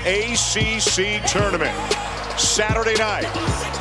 ACC Tournament. Saturday night,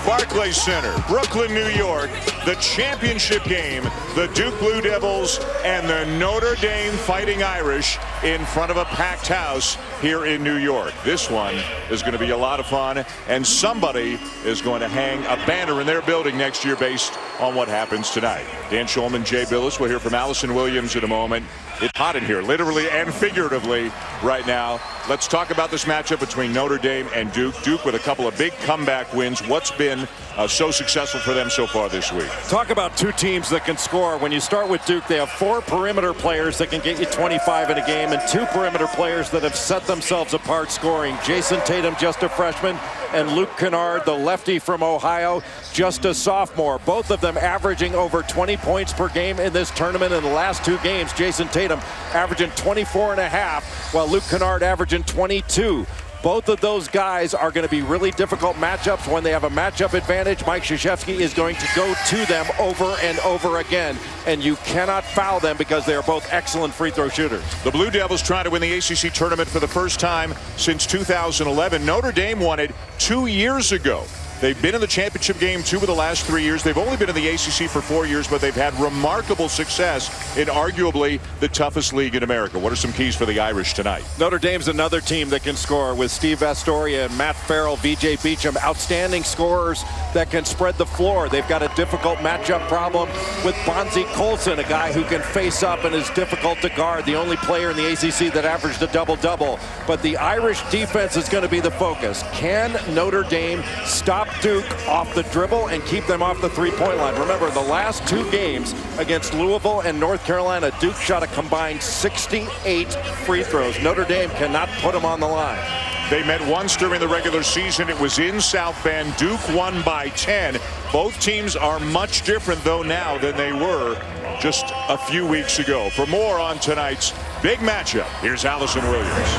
Barclays Center, Brooklyn, New York, the championship game, the Duke Blue Devils and the Notre Dame Fighting Irish in front of a packed house here in New York. This one is going to be a lot of fun, and somebody is going to hang a banner in their building next year based on what happens tonight. Dan Schulman, Jay Billis. We'll hear from Allison Williams in a moment. It's hot in here, literally and figuratively, right now. Let's talk about this matchup between Notre Dame and Duke. Duke with a couple of big comeback wins. What's been so successful for them so far this week? Talk about two teams that can score. When you start with Duke, they have 4 perimeter players that can get you 25 in a game, and 2 perimeter players that have set themselves apart scoring. Jayson Tatum, just a freshman, and Luke Kennard, the lefty from Ohio, just a sophomore. Both of them averaging over 20 points per game in this tournament. In the last 2 games, Jayson Tatum averaging 24.5, while Luke Kennard averaging 22. Both of those guys are going to be really difficult matchups. When they have a matchup advantage, Mike Krzyzewski is going to go to them over and over again, and you cannot foul them because they are both excellent free throw shooters. The Blue Devils trying to win the ACC tournament for the first time since 2011. Notre Dame won it 2 years ago. They've been in the championship game 2 of the last 3 years. They've only been in the ACC for 4 years, but they've had remarkable success in arguably the toughest league in America. What are some keys for the Irish tonight? Notre Dame's another team that can score with Steve Astoria and Matt Farrell, VJ Beacham, outstanding scorers that can spread the floor. They've got a difficult matchup problem with Bonzie Colson, a guy who can face up and is difficult to guard, the only player in the ACC that averaged a double-double. But the Irish defense is going to be the focus. Can Notre Dame stop Duke off the dribble and keep them off the three-point line? Remember, the last 2 games against Louisville and North Carolina, Duke shot a combined 68 free throws. Notre Dame cannot put them on the line. They met once during the regular season. It was in South Bend. Duke won by 10. Both teams are much different, though, now than they were just a few weeks ago. For more on tonight's big matchup, here's Allison Williams.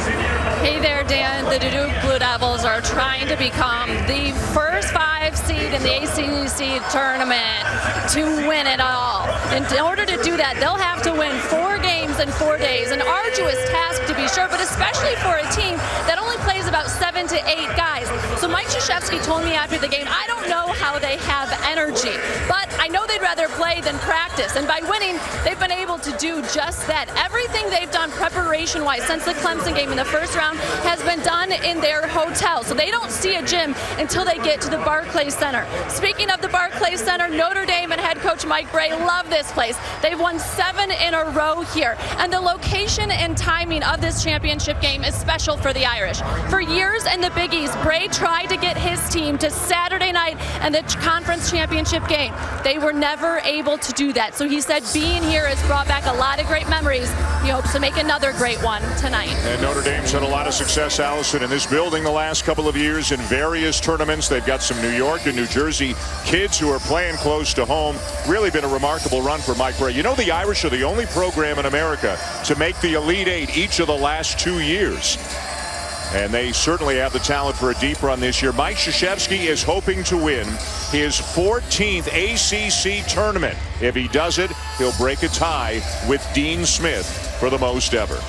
Hey there, Dan. The Duke Blue Devils are trying to become the first 5 seed in the ACC tournament to win it all. In order to do that, they'll have to win 4 games in 4 days. An arduous task, to be sure, but especially for a team that only plays about 7 to 8 guys. So Mike Krzyzewski told me after the game, I don't know how they have energy, but I know they'd rather play than practice. And by winning, they've been able to do just that. Everything they've done preparation-wise since the Clemson game in the first round has been done in their hotel. So they don't see a gym until they get to the Barclays Center. Speaking of the Barclays Center, Notre Dame and head coach Mike Brey love this place. They've won 7 in a row here. And the location and timing of this championship game is special for the Irish. For years in the Big East, Brey tried to get his team to Saturday night and the conference championship game. They were never able to do that. So he said being here has brought back a lot of great memories. He hopes to make another great one tonight. And Notre Dame's had a lot of success, Allison, in this building the last couple of years in various tournaments. They've got some New York and New Jersey kids who are playing close to home. Really been a remarkable run for Mike Brey. You know, the Irish are the only program in America to make the Elite 8 each of the last 2 years. And they certainly have the talent for a deep run this year. Mike Krzyzewski is hoping to win his 14th ACC tournament. If he does it, he'll break a tie with Dean Smith for the most ever.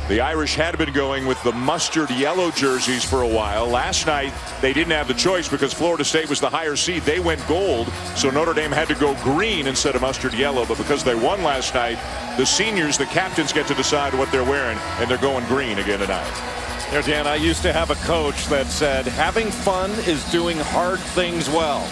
The Irish had been going with the mustard yellow jerseys for a while. Last night, they didn't have the choice because Florida State was the higher seed. They went gold, so Notre Dame had to go green instead of mustard yellow. But because they won last night, the seniors, the captains, get to decide what they're wearing, and they're going green again tonight. There, Dan, I used to have a coach that said, having fun is doing hard things well.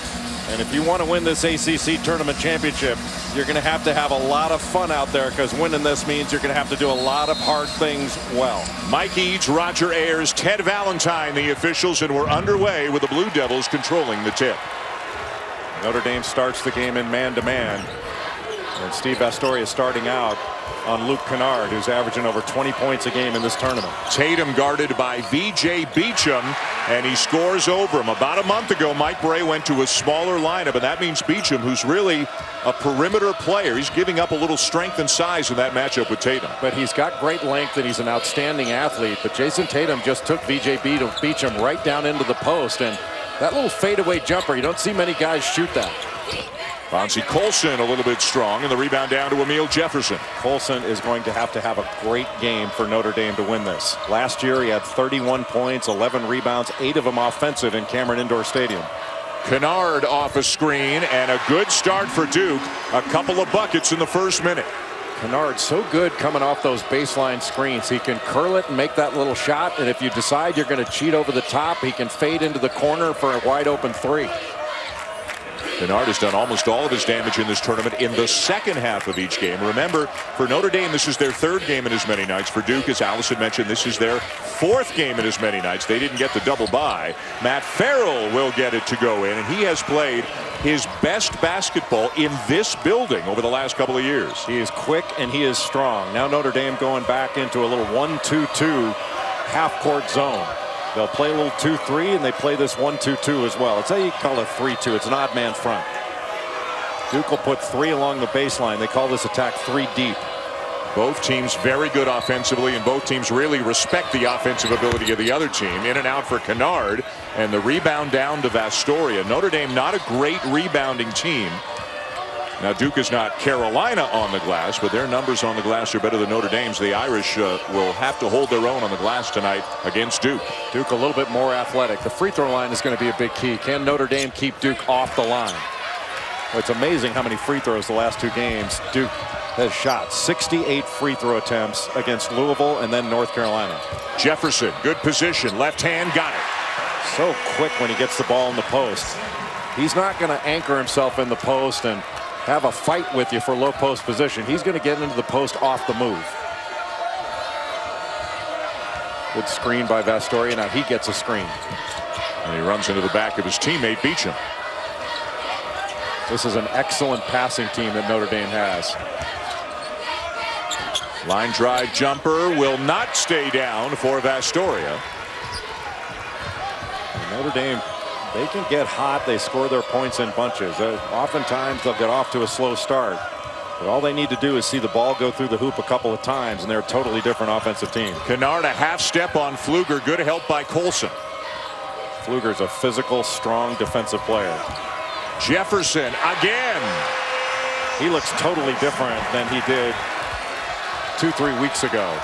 And if you want to win this ACC tournament championship, you're going to have a lot of fun out there, because winning this means you're going to have to do a lot of hard things well. Mike Eads, Roger Ayers, Ted Valentine, the officials, and we're underway with the Blue Devils controlling the tip. Notre Dame starts the game in man-to-man. And Steve Astoria starting out on Luke Kennard, who's averaging over 20 points a game in this tournament. Tatum guarded by VJ Beacham, and he scores over him. About a month ago, Mike Brey went to a smaller lineup, and that means Beacham, who's really a perimeter player, he's giving up a little strength and size in that matchup with Tatum. But he's got great length, and he's an outstanding athlete. But Jayson Tatum just took VJ Beacham right down into the post, and that little fadeaway jumper, you don't see many guys shoot that. Bonzie Colson a little bit strong, and the rebound down to Amile Jefferson. Colson is going to have a great game for Notre Dame to win this. Last year he had 31 points, 11 rebounds, 8 of them offensive in Cameron Indoor Stadium. Kennard off a screen, and a good start for Duke. A couple of buckets in the first minute. Kennard so good coming off those baseline screens. He can curl it and make that little shot, and if you decide you're going to cheat over the top, he can fade into the corner for a wide open three. Kennard has done almost all of his damage in this tournament in the second half of each game. Remember, for Notre Dame, this is their 3rd game in as many nights. For Duke, as Alice had mentioned, this is their 4th game in as many nights. They didn't get the double bye. Matt Farrell will get it to go in, and he has played his best basketball in this building over the last couple of years. He is quick and he is strong. Now Notre Dame going back into a little 1-2-2 half-court zone. They'll play a little 2-3, and they play this 1-2-2 as well. It's how you call it 3-2. It's an odd man front. Duke will put 3 along the baseline. They call this attack 3 deep. Both teams very good offensively, and both teams really respect the offensive ability of the other team. In and out for Kennard, and the rebound down to Vastoria. Notre Dame not a great rebounding team. Now Duke is not Carolina on the glass, but their numbers on the glass are better than Notre Dame's. The Irish will have to hold their own on the glass tonight against Duke. Duke a little bit more athletic. The free throw line is going to be a big key. Can Notre Dame keep Duke off the line? Well, it's amazing how many free throws the last 2 games Duke has shot. 68 free throw attempts against Louisville and then North Carolina. Jefferson, good position, left hand, got it. So quick when he gets the ball in the post. He's not going to anchor himself in the post and have a fight with you for low post position. He's going to get into the post off the move. Good screen by Vastoria. Now he gets a screen. And he runs into the back of his teammate Beecham. This is an excellent passing team that Notre Dame has. Line drive jumper will not stay down for Vastoria. And Notre Dame, they can get hot. They score their points in bunches. Oftentimes they'll get off to a slow start, but all they need to do is see the ball go through the hoop a couple of times, and they're a totally different offensive team. Kennard a half step on Pfluger. Good help by Colson. Pfluger's a physical, strong defensive player. Jefferson again. He looks totally different than he did 2-3 weeks ago.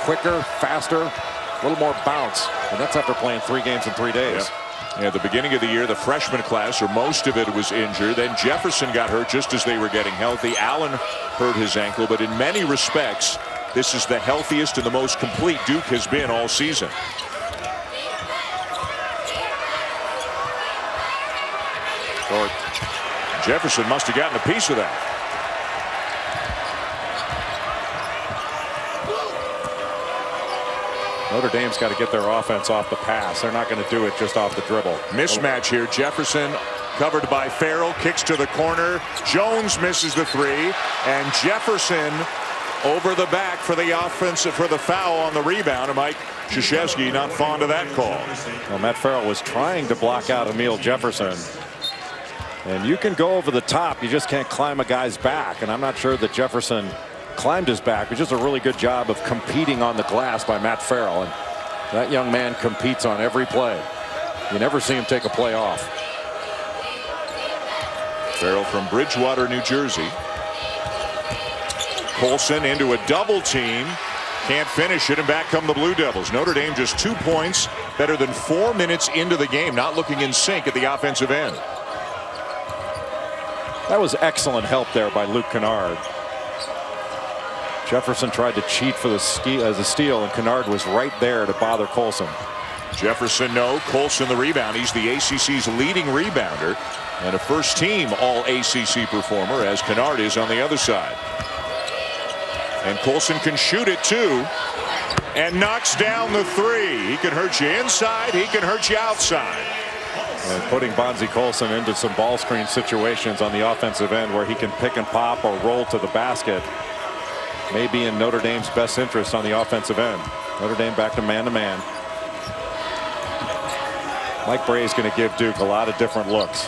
Quicker, faster, a little more bounce, and that's after playing 3 games in 3 days. Yep. Yeah, at the beginning of the year, the freshman class, or most of it, was injured. Then Jefferson got hurt just as they were getting healthy. Allen hurt his ankle, but in many respects, this is the healthiest and the most complete Duke has been all season. Short. Jefferson must have gotten a piece of that. Notre Dame's got to get their offense off the pass. They're not going to do it just off the dribble. Mismatch here. Jefferson covered by Farrell, kicks to the corner. Jones misses the 3, and Jefferson over the back for the offensive, for the foul on the rebound. And Mike Krzyzewski not fond of that call. Well, Matt Farrell was trying to block out Amile Jefferson. And you can go over the top. You just can't climb a guy's back. And I'm not sure that Jefferson climbed his back, which is a really good job of competing on the glass by Matt Farrell. And that young man competes on every play. You never see him take a play off. Farrell from Bridgewater, New Jersey. Colson into a double team. Can't finish it, and back come the Blue Devils. Notre Dame just 2 points, better than 4 minutes into the game. Not looking in sync at the offensive end. That was excellent help there by Luke Kennard. Jefferson tried to cheat for the steal, and Kennard was right there to bother Colson. Jefferson no, Colson the rebound. He's the ACC's leading rebounder and a first-team All-ACC performer, as Kennard is on the other side. And Colson can shoot it too, and knocks down the 3. He can hurt you inside, he can hurt you outside. And putting Bonzie Colson into some ball screen situations on the offensive end where he can pick and pop or roll to the basket may be in Notre Dame's best interest on the offensive end. Notre Dame back to man-to-man. Mike Brey is going to give Duke a lot of different looks.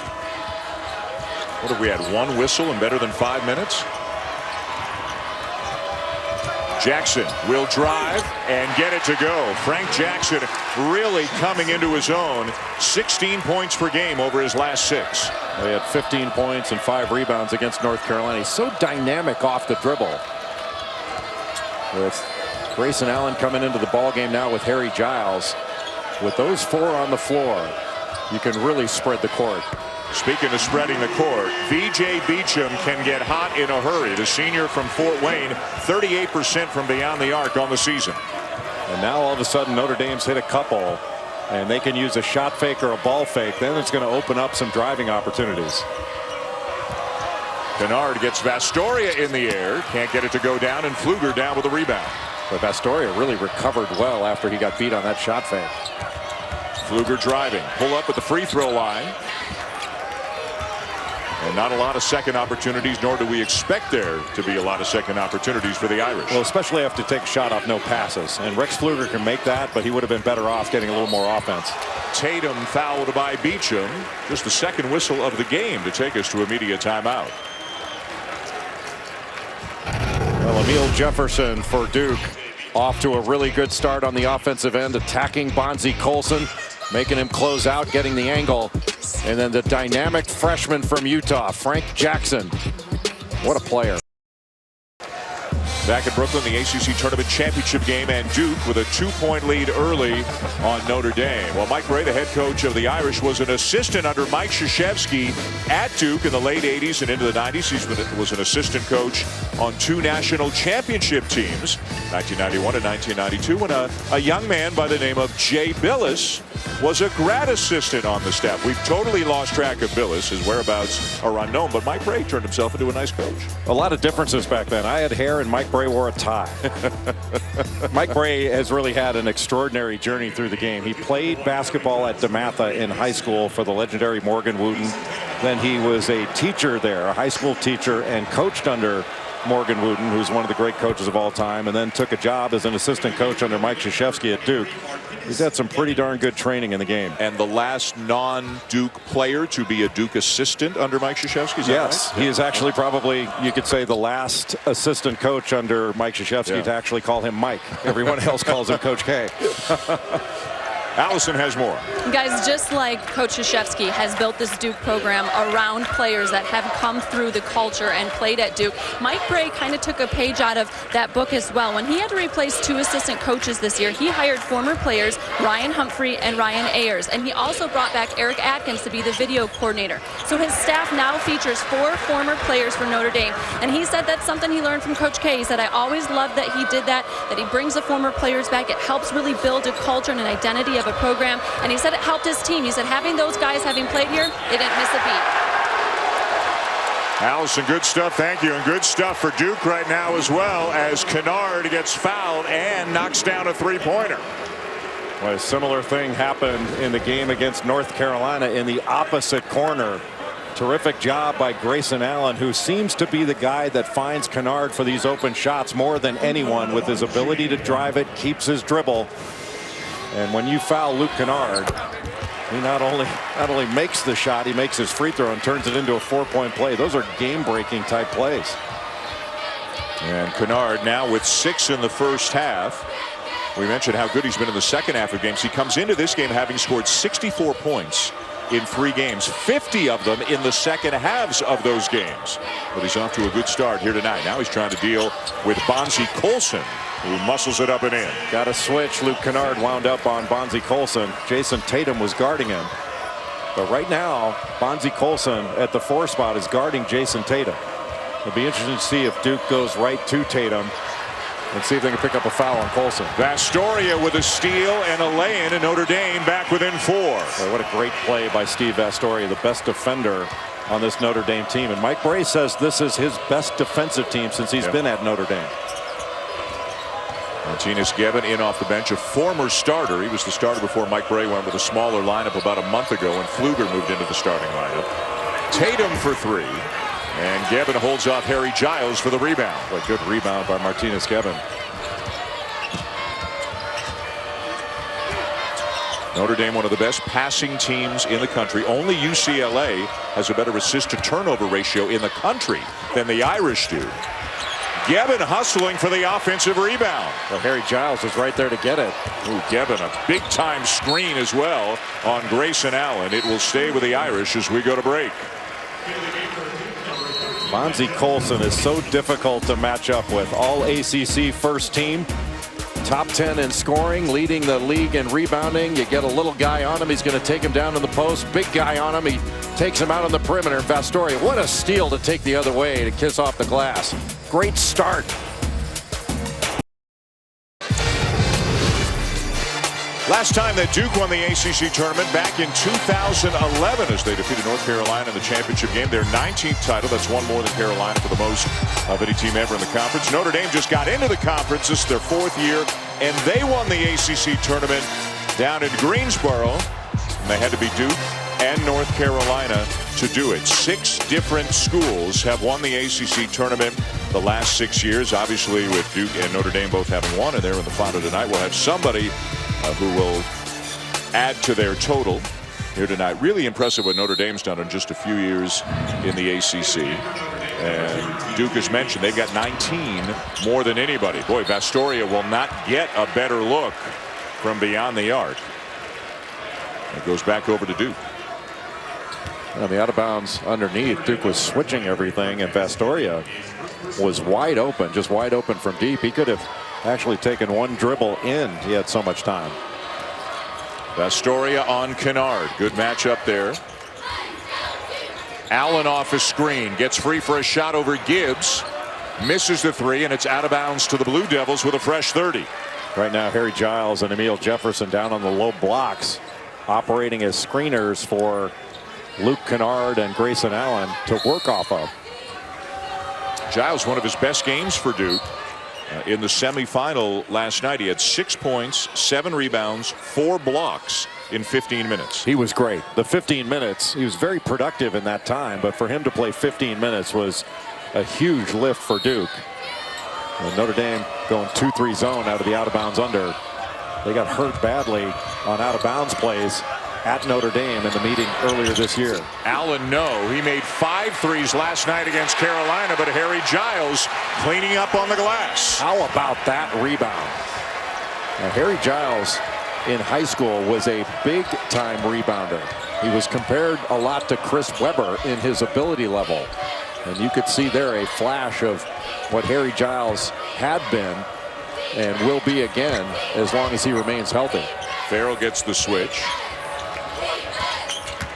What have we had? 1 whistle in better than 5 minutes? Jackson will drive and get it to go. Frank Jackson really coming into his own. 16 points per game over his last 6. He had 15 points and 5 rebounds against North Carolina. He's so dynamic off the dribble. With Grayson Allen coming into the ball game now with Harry Giles. With those 4 on the floor, you can really spread the court. Speaking of spreading the court, VJ Beacham can get hot in a hurry. The senior from Fort Wayne, 38% from beyond the arc on the season. And now all of a sudden Notre Dame's hit a couple, and they can use a shot fake or a ball fake. Then it's going to open up some driving opportunities. Kennard gets Vastoria in the air, can't get it to go down, and Pfluger down with a rebound. But Vastoria really recovered well after he got beat on that shot fake. Pfluger driving, pull up at the free throw line. And not a lot of second opportunities, nor do we expect there to be a lot of second opportunities for the Irish. Well, especially have to take a shot off no passes. And Rex Pfluger can make that, but he would have been better off getting a little more offense. Tatum fouled by Beacham. Just the second whistle of the game to take us to immediate timeout. Well, Amile Jefferson for Duke off to a really good start on the offensive end, attacking Bonzie Colson, making him close out, getting the angle. And then the dynamic freshman from Utah, Frank Jackson. What a player. Back in Brooklyn, the ACC Tournament Championship game, and Duke with a 2-point lead early on Notre Dame. Well, Mike Brey, the head coach of the Irish, was an assistant under Mike Krzyzewski at Duke in the late 80s and into the 90s. He was an assistant coach on 2 national championship teams, 1991 and 1992, when a young man by the name of Jay Billis was a grad assistant on the staff. We've totally lost track of Billis. His whereabouts are unknown, but Mike Brey turned himself into a nice coach. A lot of differences back then. I had hair and Mike Brey wore a tie. Mike Brey has really had an extraordinary journey through the game. He played basketball at DeMatha in high school for the legendary Morgan Wooten. Then he was a teacher there, a high school teacher, and coached under Morgan Wooten, who's one of the great coaches of all time, and then took a job as an assistant coach under Mike Krzyzewski at Duke. He's had some pretty darn good training in the game. And the last non-Duke player to be a Duke assistant under Mike Krzyzewski, is that yes, right? He is actually probably, you could say, the last assistant coach under Mike Krzyzewski to actually call him Mike. Everyone else calls him Coach K. Allison has more. Guys, just like Coach Krzyzewski has built this Duke program around players that have come through the culture and played at Duke, Mike Brey kind of took a page out of that book as well. When he had to replace 2 assistant coaches this year, he hired former players Ryan Humphrey and Ryan Ayers, and he also brought back Eric Atkins to be the video coordinator. So his staff now features 4 former players for Notre Dame, and he said that's something he learned from Coach K. He said, I always loved that he did that he brings the former players back. It helps really build a culture and an identity of a program, and he said it helped his team. He said having those guys having played here, they didn't miss a beat. Allison, good stuff, thank you, and good stuff for Duke right now as well, as Kennard gets fouled and knocks down a 3-pointer. Well, a similar thing happened in the game against North Carolina in the opposite corner. Terrific job by Grayson Allen, who seems to be the guy that finds Kennard for these open shots more than anyone, with his ability to drive it, keeps his dribble. And when you foul Luke Kennard, he not only makes the shot, he makes his free throw and turns it into a 4-point play. Those are game-breaking type plays. And Kennard now with 6 in the first half. We mentioned how good he's been in the second half of games. He comes into this game having scored 64 points in 3 games, 50 of them in the second halves of those games. But he's off to a good start here tonight. Now he's trying to deal with Bonzie Colson, who muscles it up and in. Got a switch. Luke Kennard wound up on Bonzie Colson. Jayson Tatum was guarding him. But right now, Bonzie Colson at the 4 spot is guarding Jayson Tatum. It'll be interesting to see if Duke goes right to Tatum and see if they can pick up a foul on Colson. Vastoria with a steal and a lay-in, and Notre Dame back within 4. Boy, what a great play by Steve Vastoria, the best defender on this Notre Dame team. And Mike Brey says this is his best defensive team since he's been at Notre Dame. Martinez Gibbon in off the bench, a former starter. He was the starter before Mike Brey went with a smaller lineup about a month ago, and Pfluger moved into the starting lineup. Tatum for 3. And Gibbon holds off Harry Giles for the rebound. A good rebound by Martinez Gibbon. Notre Dame, one of the best passing teams in the country. Only UCLA has a better assist to turnover ratio in the country than the Irish do. Gebben hustling for the offensive rebound. Well, Harry Giles was right there to get it. Ooh, Gebben, a big-time screen as well on Grayson Allen. It will stay with the Irish as we go to break. Bonzie Colson is so difficult to match up with. All ACC first team. Top 10 in scoring, leading the league in rebounding. You get a little guy on him, he's going to take him down in the post. Big guy on him, he takes him out on the perimeter. Vastoria, what a steal to take the other way to kiss off the glass. Great start. Last time that Duke won the ACC tournament back in 2011 as they defeated North Carolina in the championship game. Their 19th title. That's one more than Carolina for the most of any team ever in the conference. Notre Dame just got into the conference. This is their 4th year, and they won the ACC tournament down in Greensboro. And they had to beat Duke and North Carolina to do it. 6 different schools have won the ACC tournament the last 6 years. Obviously, with Duke and Notre Dame both having won, and they're in the final tonight, we'll have somebody who will add to their total here tonight. Really impressive what Notre Dame's done in just a few years in the ACC. And Duke has mentioned they've got 19 more than anybody. Boy, Vastoria will not get a better look from beyond the arc. It goes back over to Duke. On the out of bounds underneath, Duke was switching everything, and Vastoria was wide open, just wide open from deep. He could have actually taken one dribble in. He had so much time. Vastoria on Kennard. Good matchup there. Allen off a screen. Gets free for a shot over Gibbs. Misses the 3, and it's out of bounds to the Blue Devils with a fresh 30. Right now, Harry Giles and Amile Jefferson down on the low blocks, operating as screeners for Luke Kennard and Grayson Allen to work off of. Giles, one of his best games for Duke. In the semifinal last night, he had 6 points, 7 rebounds, 4 blocks in 15 minutes. He was great. The 15 minutes, he was very productive in that time, but for him to play 15 minutes was a huge lift for Duke. And Notre Dame going 2-3 zone out of the out of bounds under. They got hurt badly on out of bounds plays at Notre Dame in the meeting earlier this year. Allen, no. He made 5 threes last night against Carolina, but Harry Giles cleaning up on the glass. How about that rebound? Now, Harry Giles in high school was a big-time rebounder. He was compared a lot to Chris Webber in his ability level. And you could see there a flash of what Harry Giles had been and will be again as long as he remains healthy. Farrell gets the switch.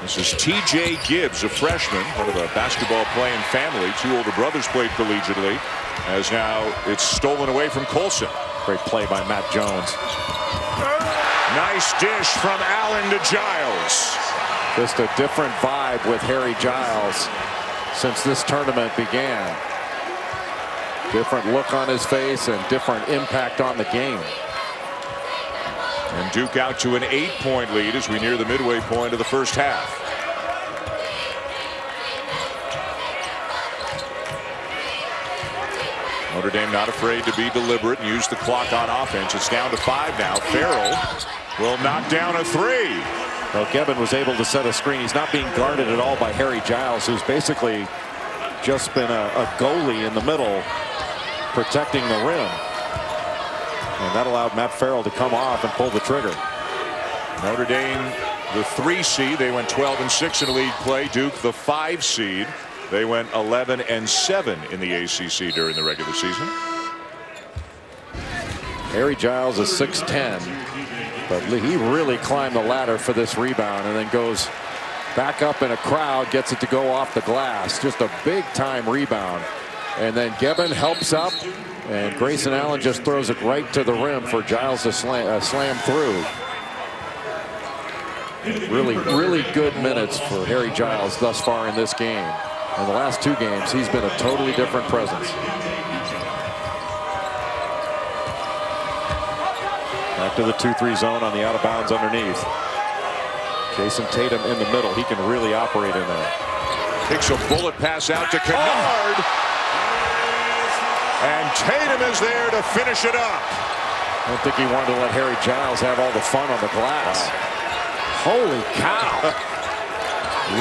This is T.J. Gibbs, a freshman, one of a basketball playing family. 2 older brothers played collegiately, as now it's stolen away from Colson. Great play by Matt Jones. Nice dish from Allen to Giles. Just a different vibe with Harry Giles since this tournament began. Different look on his face and different impact on the game. And Duke out to an 8-point lead as we near the midway point of the first half. Notre Dame not afraid to be deliberate and use the clock on offense. It's down to 5 now. Farrell will knock down a 3. Well, Gebben was able to set a screen. He's not being guarded at all by Harry Giles, who's basically just been a goalie in the middle protecting the rim. And that allowed Matt Farrell to come off and pull the trigger. Notre Dame, the 3 seed. They went 12-6 in league play. Duke, the 5 seed. They went 11-7 in the ACC during the regular season. Harry Giles is 6'10", but he really climbed the ladder for this rebound and then goes back up in a crowd, gets it to go off the glass. Just a big-time rebound. And then Gebben helps up, and Grayson Allen just throws it right to the rim for Giles to slam through. Really good minutes for Harry Giles thus far in this game. In the last 2 games, he's been a totally different presence. Back to the 2-3 zone on the out of bounds underneath. Jayson Tatum in the middle. He can really operate in there. Takes a bullet pass out to Kennard. And Tatum is there to finish it up. I don't think he wanted to let Harry Giles have all the fun on the glass. Holy cow.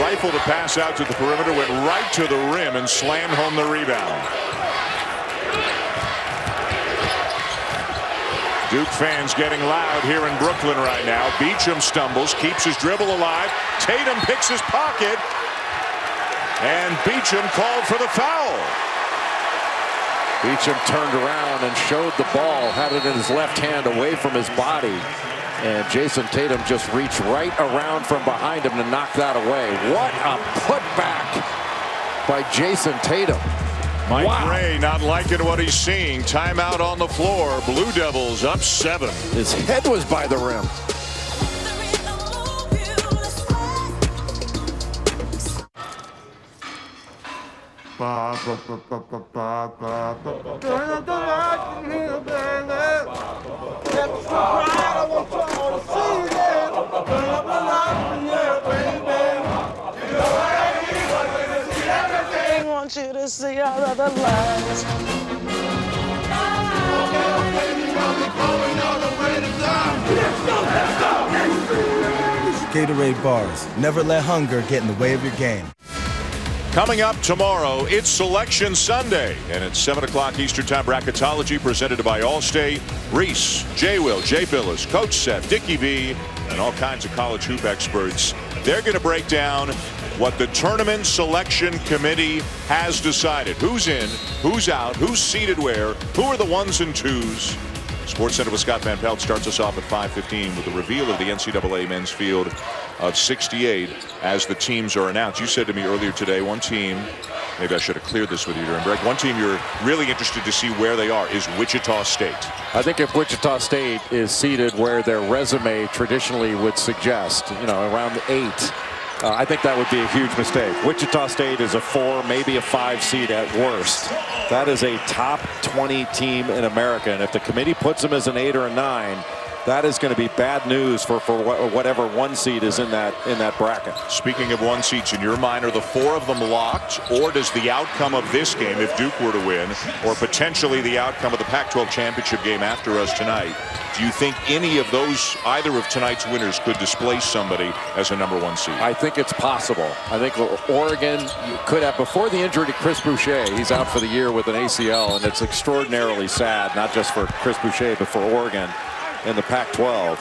Rifled a pass out to the perimeter, went right to the rim and slammed home the rebound. Duke fans getting loud here in Brooklyn right now. Beacham stumbles, keeps his dribble alive. Tatum picks his pocket. And Beacham called for the foul. Beacham turned around and showed the ball, had it in his left hand away from his body. And Jayson Tatum just reached right around from behind him to knock that away. What a putback by Jayson Tatum. Mike Ray not liking what he's seeing. Timeout on the floor. Blue Devils up 7. His head was by the rim. I want you to see all of the lights. Gatorade bars. Never let hunger get in the way of your game. Coming up tomorrow, it's Selection Sunday, and it's 7 o'clock Eastern Time. Bracketology presented by Allstate. Reese, J. Will, Jay Billis, Coach Seth, Dickie V, and all kinds of college hoop experts. They're going to break down what the Tournament Selection Committee has decided. Who's in, who's out, who's seated where, who are the 1s and 2s. Sports Center with Scott Van Pelt starts us off at 5:15 with the reveal of the NCAA men's field of 68 as the teams are announced. You said to me earlier today, one team, maybe I should have cleared this with you during break, one team you're really interested to see where they are is Wichita State. I think if Wichita State is seated where their resume traditionally would suggest, around 8, I think that would be a huge mistake. Wichita State is a 4, maybe a 5 seed at worst. That is a top 20 team in America, and if the committee puts them as an 8 or a 9, that is going to be bad news for whatever 1 seed is in that bracket. Speaking of 1 seeds, in your mind, are the 4 of them locked, or does the outcome of this game, if Duke were to win, or potentially the outcome of the Pac-12 championship game after us tonight, do you think any of those, either of tonight's winners, could displace somebody as a number 1 seed? I think it's possible. I think Oregon could have, before the injury to Chris Boucher, he's out for the year with an ACL, and it's extraordinarily sad, not just for Chris Boucher, but for Oregon in the Pac-12.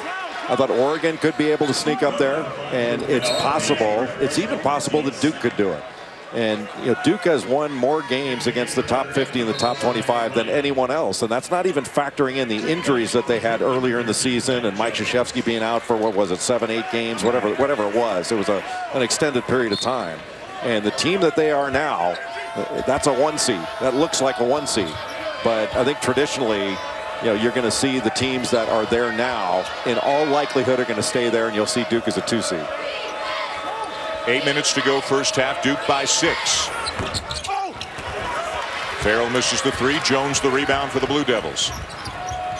I thought Oregon could be able to sneak up there, and it's possible. It's even possible that Duke could do it. And Duke has won more games against the top 50 and the top 25 than anyone else, and that's not even factoring in the injuries that they had earlier in the season, and Mike Krzyzewski being out for, what was it, 7, 8 games, whatever it was. It was an extended period of time. And the team that they are now, that's a 1 seed. That looks like a 1 seed. But I think traditionally, you're going to see the teams that are there now, in all likelihood, are going to stay there, and you'll see Duke as a 2 seed. 8 minutes to go first half. Duke by 6. Farrell misses the 3. Jones the rebound for the Blue Devils.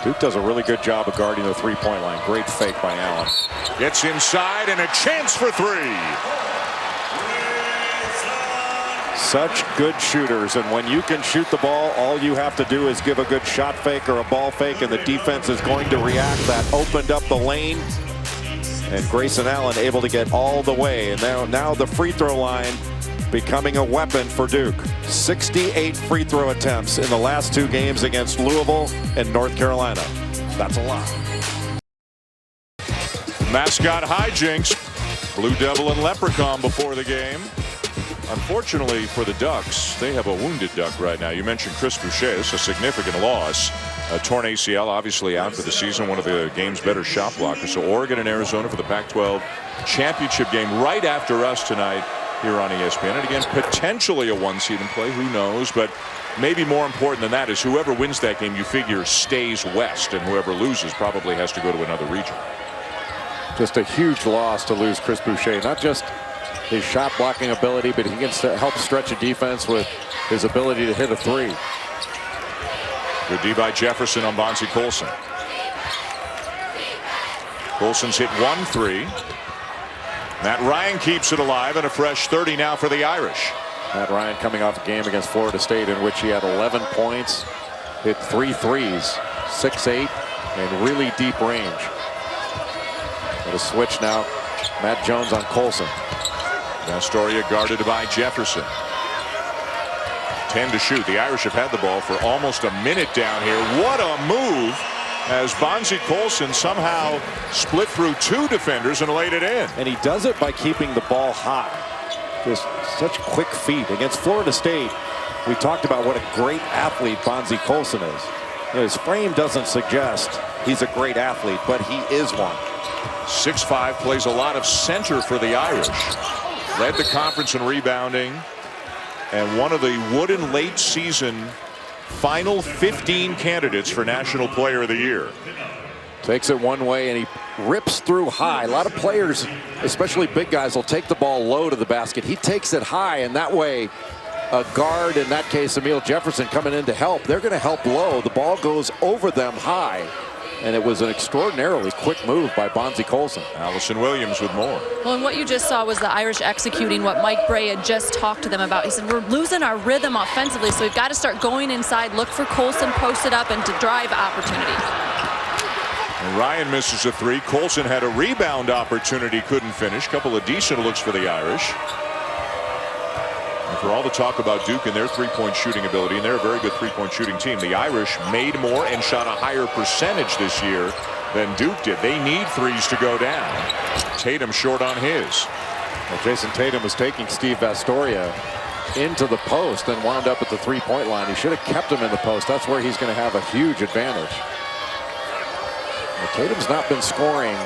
Duke does a really good job of guarding the 3-point line. Great fake by Allen. Gets inside and a chance for 3. Such good shooters, and when you can shoot the ball, all you have to do is give a good shot fake or a ball fake, and the defense is going to react. That opened up the lane, and Grayson Allen able to get all the way. And now the free throw line becoming a weapon for Duke. 68 free throw attempts in the last 2 games against Louisville and North Carolina. That's a lot. Mascot hijinks. Blue Devil and Leprechaun before the game. Unfortunately for the Ducks, they have a wounded Duck right now. You mentioned Chris Boucher. It's a significant loss. A torn ACL, obviously out for the season. One of the game's better shot blockers. So Oregon and Arizona for the Pac-12 championship game right after us tonight here on ESPN. And again, potentially a 1 seed in play. Who knows? But maybe more important than that is whoever wins that game, you figure, stays west. And whoever loses probably has to go to another region. Just a huge loss to lose Chris Boucher. Not just his shot blocking ability, but he can help stretch a defense with his ability to hit a 3. Good D by Jefferson on Bonzie Colson. Colson's hit 1 3. Matt Ryan keeps it alive, and a fresh 30 now for the Irish. Matt Ryan coming off a game against Florida State in which he had 11 points, hit 3 threes, 6'8", and really deep range. But a switch now. Matt Jones on Colson. Astoria guarded by Jefferson. 10 to shoot. The Irish have had the ball for almost a minute down here. What a move as Bonzie Colson somehow split through 2 defenders and laid it in. And he does it by keeping the ball high. Just such quick feet. Against Florida State, we talked about what a great athlete Bonzie Colson is. His frame doesn't suggest he's a great athlete, but he is one. 6'5", plays a lot of center for the Irish. Led the conference in rebounding, and one of the Wooden late season final 15 candidates for National Player of the Year. Takes it one way and he rips through high. A lot of players, especially big guys, will take the ball low to the basket. He takes it high, and that way a guard, in that case Amile Jefferson, coming in to help, they're going to help low. The ball goes over them high, and it was an extraordinarily quick move by Bonzie Colson. Allison Williams with more. Well, and what you just saw was the Irish executing what Mike Bray had just talked to them about. He said, we're losing our rhythm offensively, so we've got to start going inside, look for Colson, post it up, and to drive opportunity. And Ryan misses a 3. Colson had a rebound opportunity, couldn't finish. Couple of decent looks for the Irish. And for all the talk about Duke and their three-point shooting ability, and they're a very good three-point shooting team, the Irish made more and shot a higher percentage this year than Duke did. They need threes to go down. Tatum short on his. Well, Jayson Tatum was taking Steve Vastoria into the post and wound up at the three-point line. He should have kept him in the post. That's where he's going to have a huge advantage. Well, Tatum's not been scoring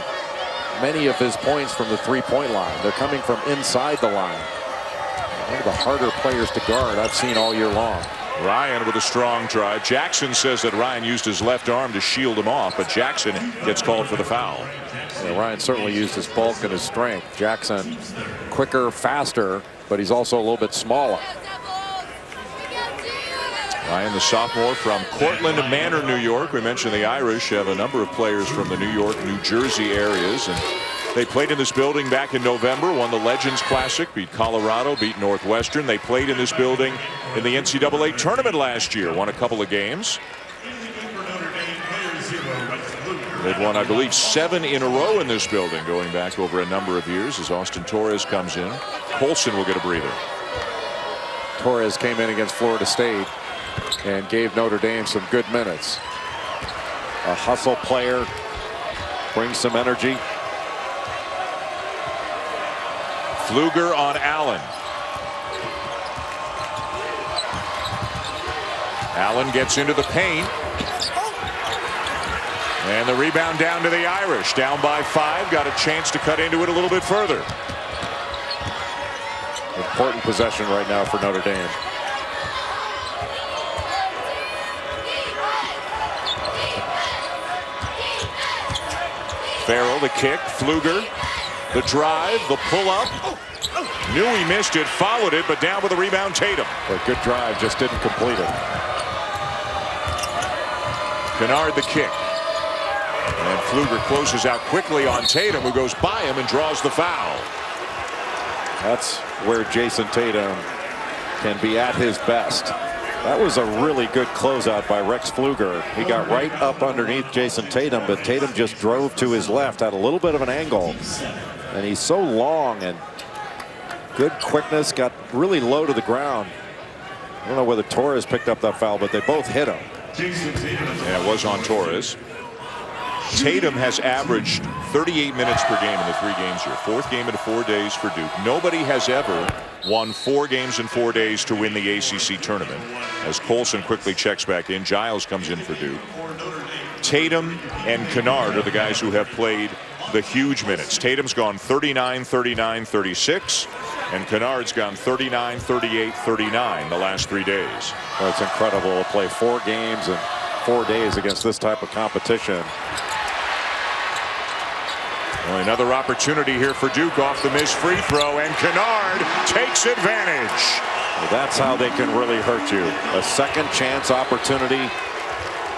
many of his points from the three-point line. They're coming from inside the line. One of the harder players to guard I've seen all year long. Ryan with a strong drive. Jackson says that Ryan used his left arm to shield him off, but Jackson gets called for the foul. Yeah, Ryan certainly used his bulk and his strength. Jackson quicker, faster, but he's also a little bit smaller. Ryan, the sophomore from Cortland Manor, New York. We mentioned the Irish have a number of players from the New York, New Jersey areas, and they played in this building back in November, won the Legends Classic, beat Colorado, beat Northwestern. They played in this building in the NCAA tournament last year, won a couple of games. They've won, I believe, 7 in a row in this building, going back over a number of years as Austin Torres comes in. Colson will get a breather. Torres came in against Florida State and gave Notre Dame some good minutes. A hustle player, brings some energy. Pfluger on Allen. Allen gets into the paint. And the rebound down to the Irish. Down by 5. Got a chance to cut into it a little bit further. Important possession right now for Notre Dame. Farrell the kick. Pfluger. The drive, the pull-up. Knew he missed it, followed it, but down with the rebound, Tatum. A good drive, just didn't complete it. Kennard the kick. And Pfluger closes out quickly on Tatum, who goes by him and draws the foul. That's where Jayson Tatum can be at his best. That was a really good closeout by Rex Pfluger. He got right up underneath Jayson Tatum, but Tatum just drove to his left, had a little bit of an angle. And he's so long and good quickness, got really low to the ground. I don't know whether Torres picked up that foul, but they both hit him. Yeah, it was on Torres. Tatum has averaged 38 minutes per game in the 3 games here. 4th game in 4 days for Duke. Nobody has ever won 4 games in 4 days to win the ACC tournament. As Colson quickly checks back in, Giles comes in for Duke. Tatum and Kennard are the guys who have played the huge minutes. Tatum's gone 39, 39, 36, and Kennard's gone 39, 38, 39 the last 3 days. Well, it's incredible to play 4 games in 4 days against this type of competition. Well, another opportunity here for Duke off the missed free throw, and Kennard takes advantage. Well, that's how they can really hurt you. A second chance opportunity.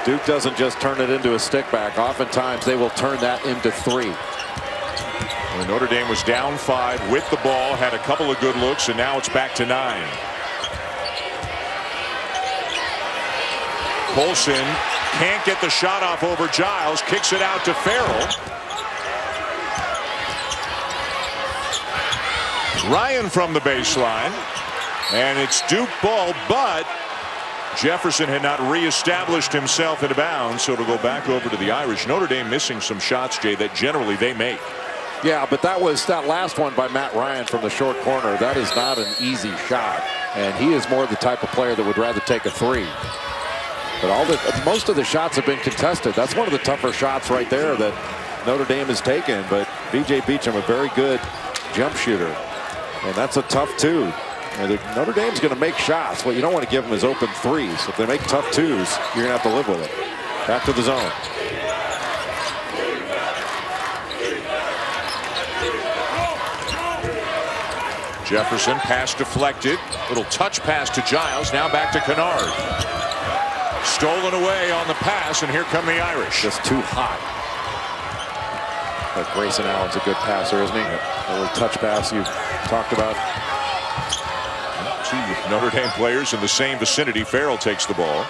Duke doesn't just turn it into a stick back. Oftentimes they will turn that into 3. Well, Notre Dame was down 5 with the ball, had a couple of good looks, and now it's back to 9. Colson can't get the shot off over Giles, kicks it out to Farrell. Ryan from the baseline, and it's Duke ball, but Jefferson had not reestablished himself in bounds, so it'll go back over to the Irish. Notre Dame missing some shots, Jay, that generally they make. Yeah, but that last one by Matt Ryan from the short corner. That is not an easy shot, and he is more the type of player that would rather take a three. But most of the shots have been contested. That's one of the tougher shots right there that Notre Dame has taken. But B.J. Beacham, a very good jump shooter, and that's a tough two. Notre Dame's going to make shots. What you don't want to give them is open threes. If they make tough twos, you're going to have to live with it. Back to the zone. Jefferson, pass deflected. Little touch pass to Giles. Now back to Kennard. Stolen away on the pass, and here come the Irish. Just too hot. But Grayson Allen's a good passer, isn't he? A little touch pass you talked about. Two Notre Dame players in the same vicinity. Farrell takes the ball.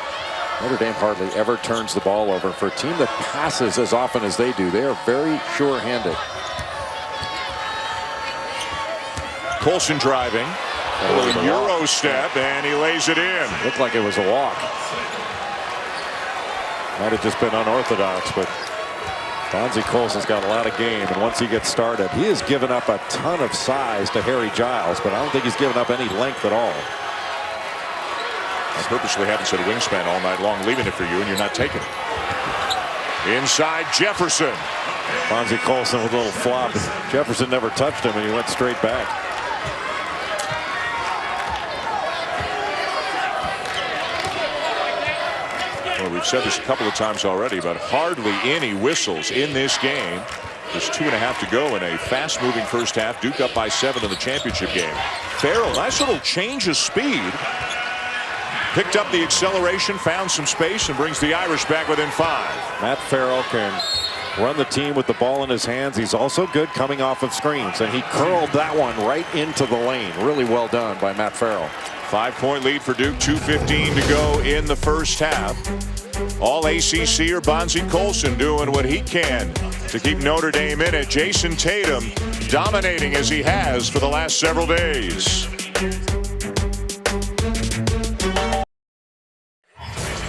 Notre Dame hardly ever turns the ball over. For a team that passes as often as they do, they are very sure-handed. Colson driving. A little Euro step, and he lays it in. Looked like it was a walk. Might have just been unorthodox, but Bonzie Colson's got a lot of game, and once he gets started, he has given up a ton of size to Harry Giles, but I don't think he's given up any length at all. I purposely haven't said wingspan all night long, leaving it for you, and you're not taking it. Inside Jefferson. Bonzie Colson with a little flop. Jefferson never touched him, and he went straight back. Well, we've said this a couple of times already, but hardly any whistles in this game. There's 2.5 to go in a fast-moving first half. Duke up by 7 in the championship game. Farrell, nice little change of speed. Picked up the acceleration, found some space, and brings the Irish back within 5. Matt Farrell can run the team with the ball in his hands. He's also good coming off of screens, and he curled that one right into the lane. Really well done by Matt Farrell. 5-point lead for Duke, 2:15 to go in the first half. All ACC or Bonzie Colson doing what he can to keep Notre Dame in it. Jayson Tatum dominating as he has for the last several days.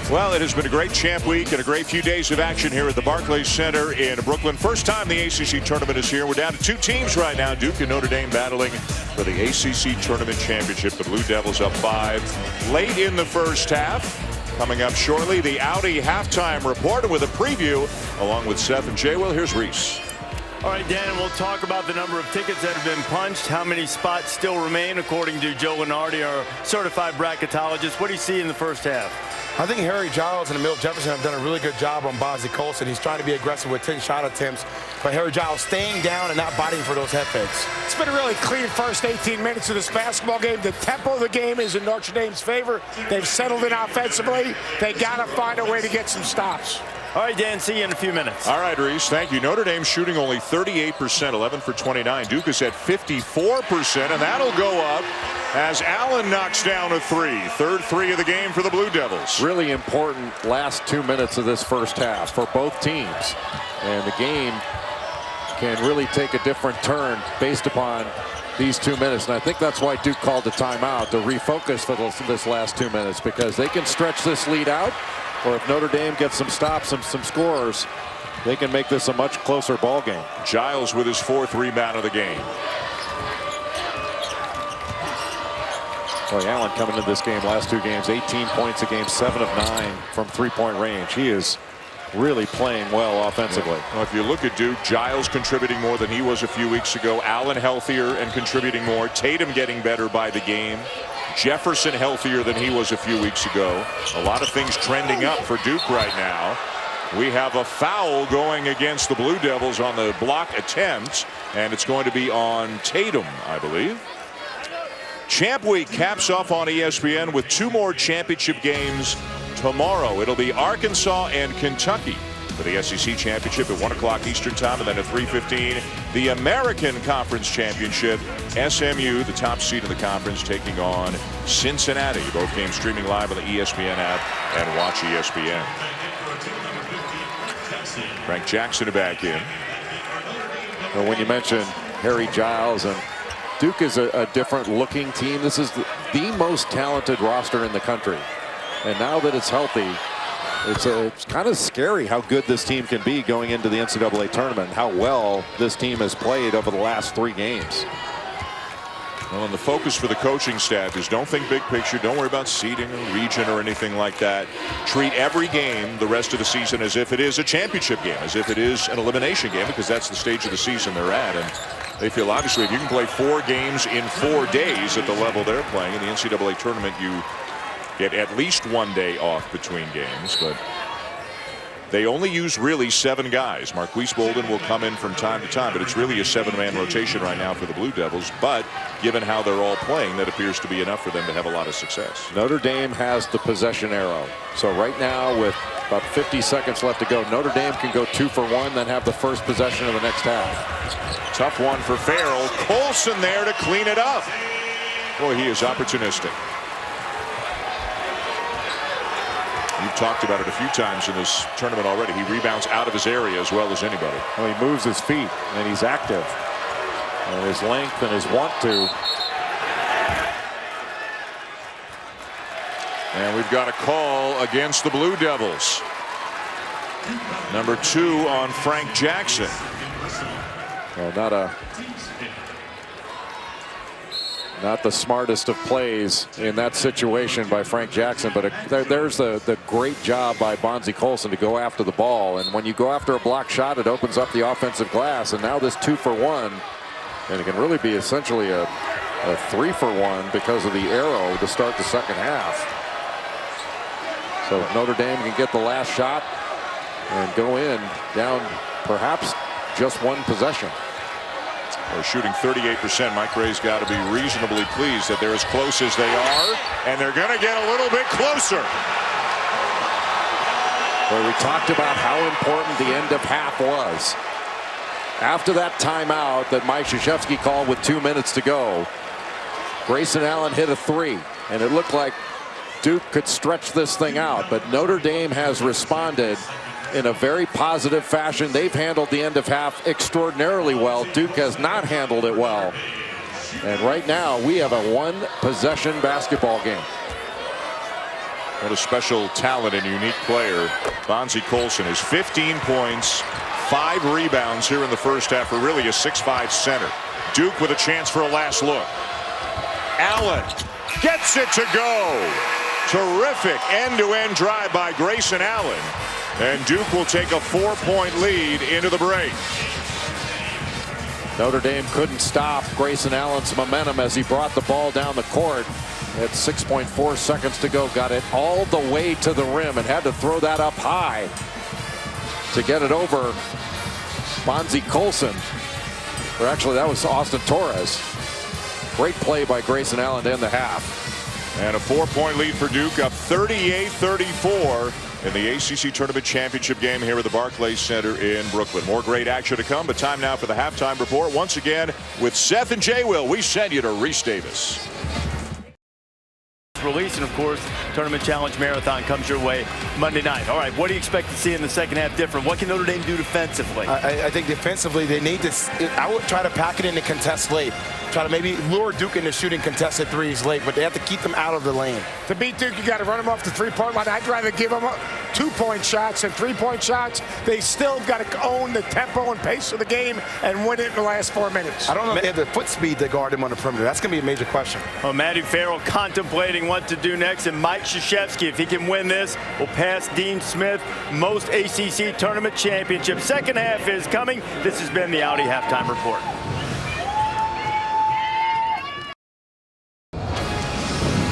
Well, it has been a great champ week and a great few days of action here at the Barclays Center in Brooklyn. First time the ACC tournament is here. We're down to 2 teams right now. Duke and Notre Dame battling for the ACC Tournament Championship. The Blue Devils up 5 late in the first half. Coming up shortly, the Audi halftime report with a preview along with Seth and Jay. Well, here's Reese. All right, Dan, we'll talk about the number of tickets that have been punched, how many spots still remain, according to Joe Lenardi, our certified bracketologist. What do you see in the first half? I think Harry Giles and Amile Jefferson have done a really good job on Bonzie Colson. He's trying to be aggressive with 10 shot attempts, but Harry Giles staying down and not biting for those head fakes. It's been a really clean first 18 minutes of this basketball game. The tempo of the game is in Notre Dame's favor. They've settled in offensively. They got to find a way to get some stops. All right, Dan, see you in a few minutes. All right, Reese, thank you. Notre Dame shooting only 38%, 11 for 29. Duke is at 54%, and that'll go up as Allen knocks down a 3. Third 3 of the game for the Blue Devils. Really important last 2 minutes of this first half for both teams. And the game can really take a different turn based upon these 2 minutes. And I think that's why Duke called the timeout to refocus for this last 2 minutes, because they can stretch this lead out, or if Notre Dame gets some stops and some scores, they can make this a much closer ball game. Giles with his 4th rebound of the game. Boy, Allen coming into this game, last 2 games, 18 points a game, 7 of 9 from 3-point range. He is really playing well offensively. Well, if you look at Duke, Giles contributing more than he was a few weeks ago. Allen healthier and contributing more. Tatum getting better by the game. Jefferson healthier than he was a few weeks ago. A lot of things trending up for Duke right now. We have a foul going against the Blue Devils on the block attempt, and it's going to be on Tatum, I believe. Champ Week caps off on ESPN with 2 more championship games tomorrow. It'll be Arkansas and Kentucky for the SEC Championship at 1 o'clock Eastern Time, and then at 3:15, the American Conference Championship. SMU, the top seed of the conference, taking on Cincinnati. Both games streaming live on the ESPN app and Watch ESPN. Frank Jackson back in. Well, when you mention Harry Giles, and Duke is a different looking team. This is the most talented roster in the country. And now that it's healthy, it's kind of scary how good this team can be going into the NCAA tournament, and how well this team has played over the last 3 games. Well, and the focus for the coaching staff is don't think big picture. Don't worry about seeding or region or anything like that. Treat every game the rest of the season as if it is a championship game, as if it is an elimination game, because that's the stage of the season they're at. And they feel obviously if you can play 4 games in 4 days at the level they're playing in the NCAA tournament, you get at least 1 day off between games. But they only use really 7 guys. Marquise Bolden will come in from time to time, but it's really a 7-man rotation right now for the Blue Devils. But given how they're all playing, that appears to be enough for them to have a lot of success. Notre Dame has the possession arrow. So right now, with about 50 seconds left to go, Notre Dame can go 2 for 1, then have the first possession of the next half. Tough one for Farrell. Colson there to clean it up. Boy, he is opportunistic. We've talked about it a few times in this tournament already. He rebounds out of his area as well as anybody. Well, he moves his feet and he's active. And his length and his want to. And we've got a call against the Blue Devils. Number 2 on Frank Jackson. Well, not the smartest of plays in that situation by Frank Jackson, but there's the great job by Bonzie Colson to go after the ball. And when you go after a block shot, it opens up the offensive glass. And now this 2 for 1, and it can really be essentially a 3 for 1 because of the arrow to start the second half. So if Notre Dame can get the last shot and go in down perhaps just 1 possession. They're shooting 38%. Mike Ray's got to be reasonably pleased that they're as close as they are, and they're going to get a little bit closer. Well, we talked about how important the end of half was. After that timeout that Mike Krzyzewski called with 2 minutes to go, Grayson Allen hit a 3, and it looked like Duke could stretch this thing out, but Notre Dame has responded in a very positive fashion. They've handled the end of half extraordinarily well. Duke has not handled it well. And right now we have a 1-possession basketball game. What a special talent and unique player Bonzie Colson is. 15 points, 5 rebounds here in the first half for really a 6'5" center. Duke with a chance for a last look. Allen gets it to go. Terrific end-to-end drive by Grayson Allen. And Duke will take a 4-point lead into the break. Notre Dame couldn't stop Grayson Allen's momentum as he brought the ball down the court. At 6.4 seconds to go, got it all the way to the rim and had to throw that up high to get it over Bonzie Colson. Or actually, that was Austin Torres. Great play by Grayson Allen to end the half. And a 4-point lead for Duke, up 38-34 in the ACC Tournament Championship game here at the Barclays Center in Brooklyn. More great action to come, but time now for the halftime report. Once again, with Seth and Jay Will, we send you to Reese Davis. Release, and of course, Tournament Challenge Marathon comes your way Monday night. All right, what do you expect to see in the second half different? What can Notre Dame do defensively? I think defensively they need to. I would try to pack it in and contest late. Try to maybe lure Duke into shooting contested threes late, but they have to keep them out of the lane. To beat Duke, you got to run them off the 3-point line. I'd rather give them 2-point shots and 3-point shots. They still got to own the tempo and pace of the game and win it in the last 4 minutes. I don't know if they have the foot speed to guard him on the perimeter. That's going to be a major question. Well, Matty Farrell contemplating what to do next, and Mike Krzyzewski, if he can win this, will pass Dean Smith most ACC Tournament championships. Second half is coming. This has been the Audi Halftime Report.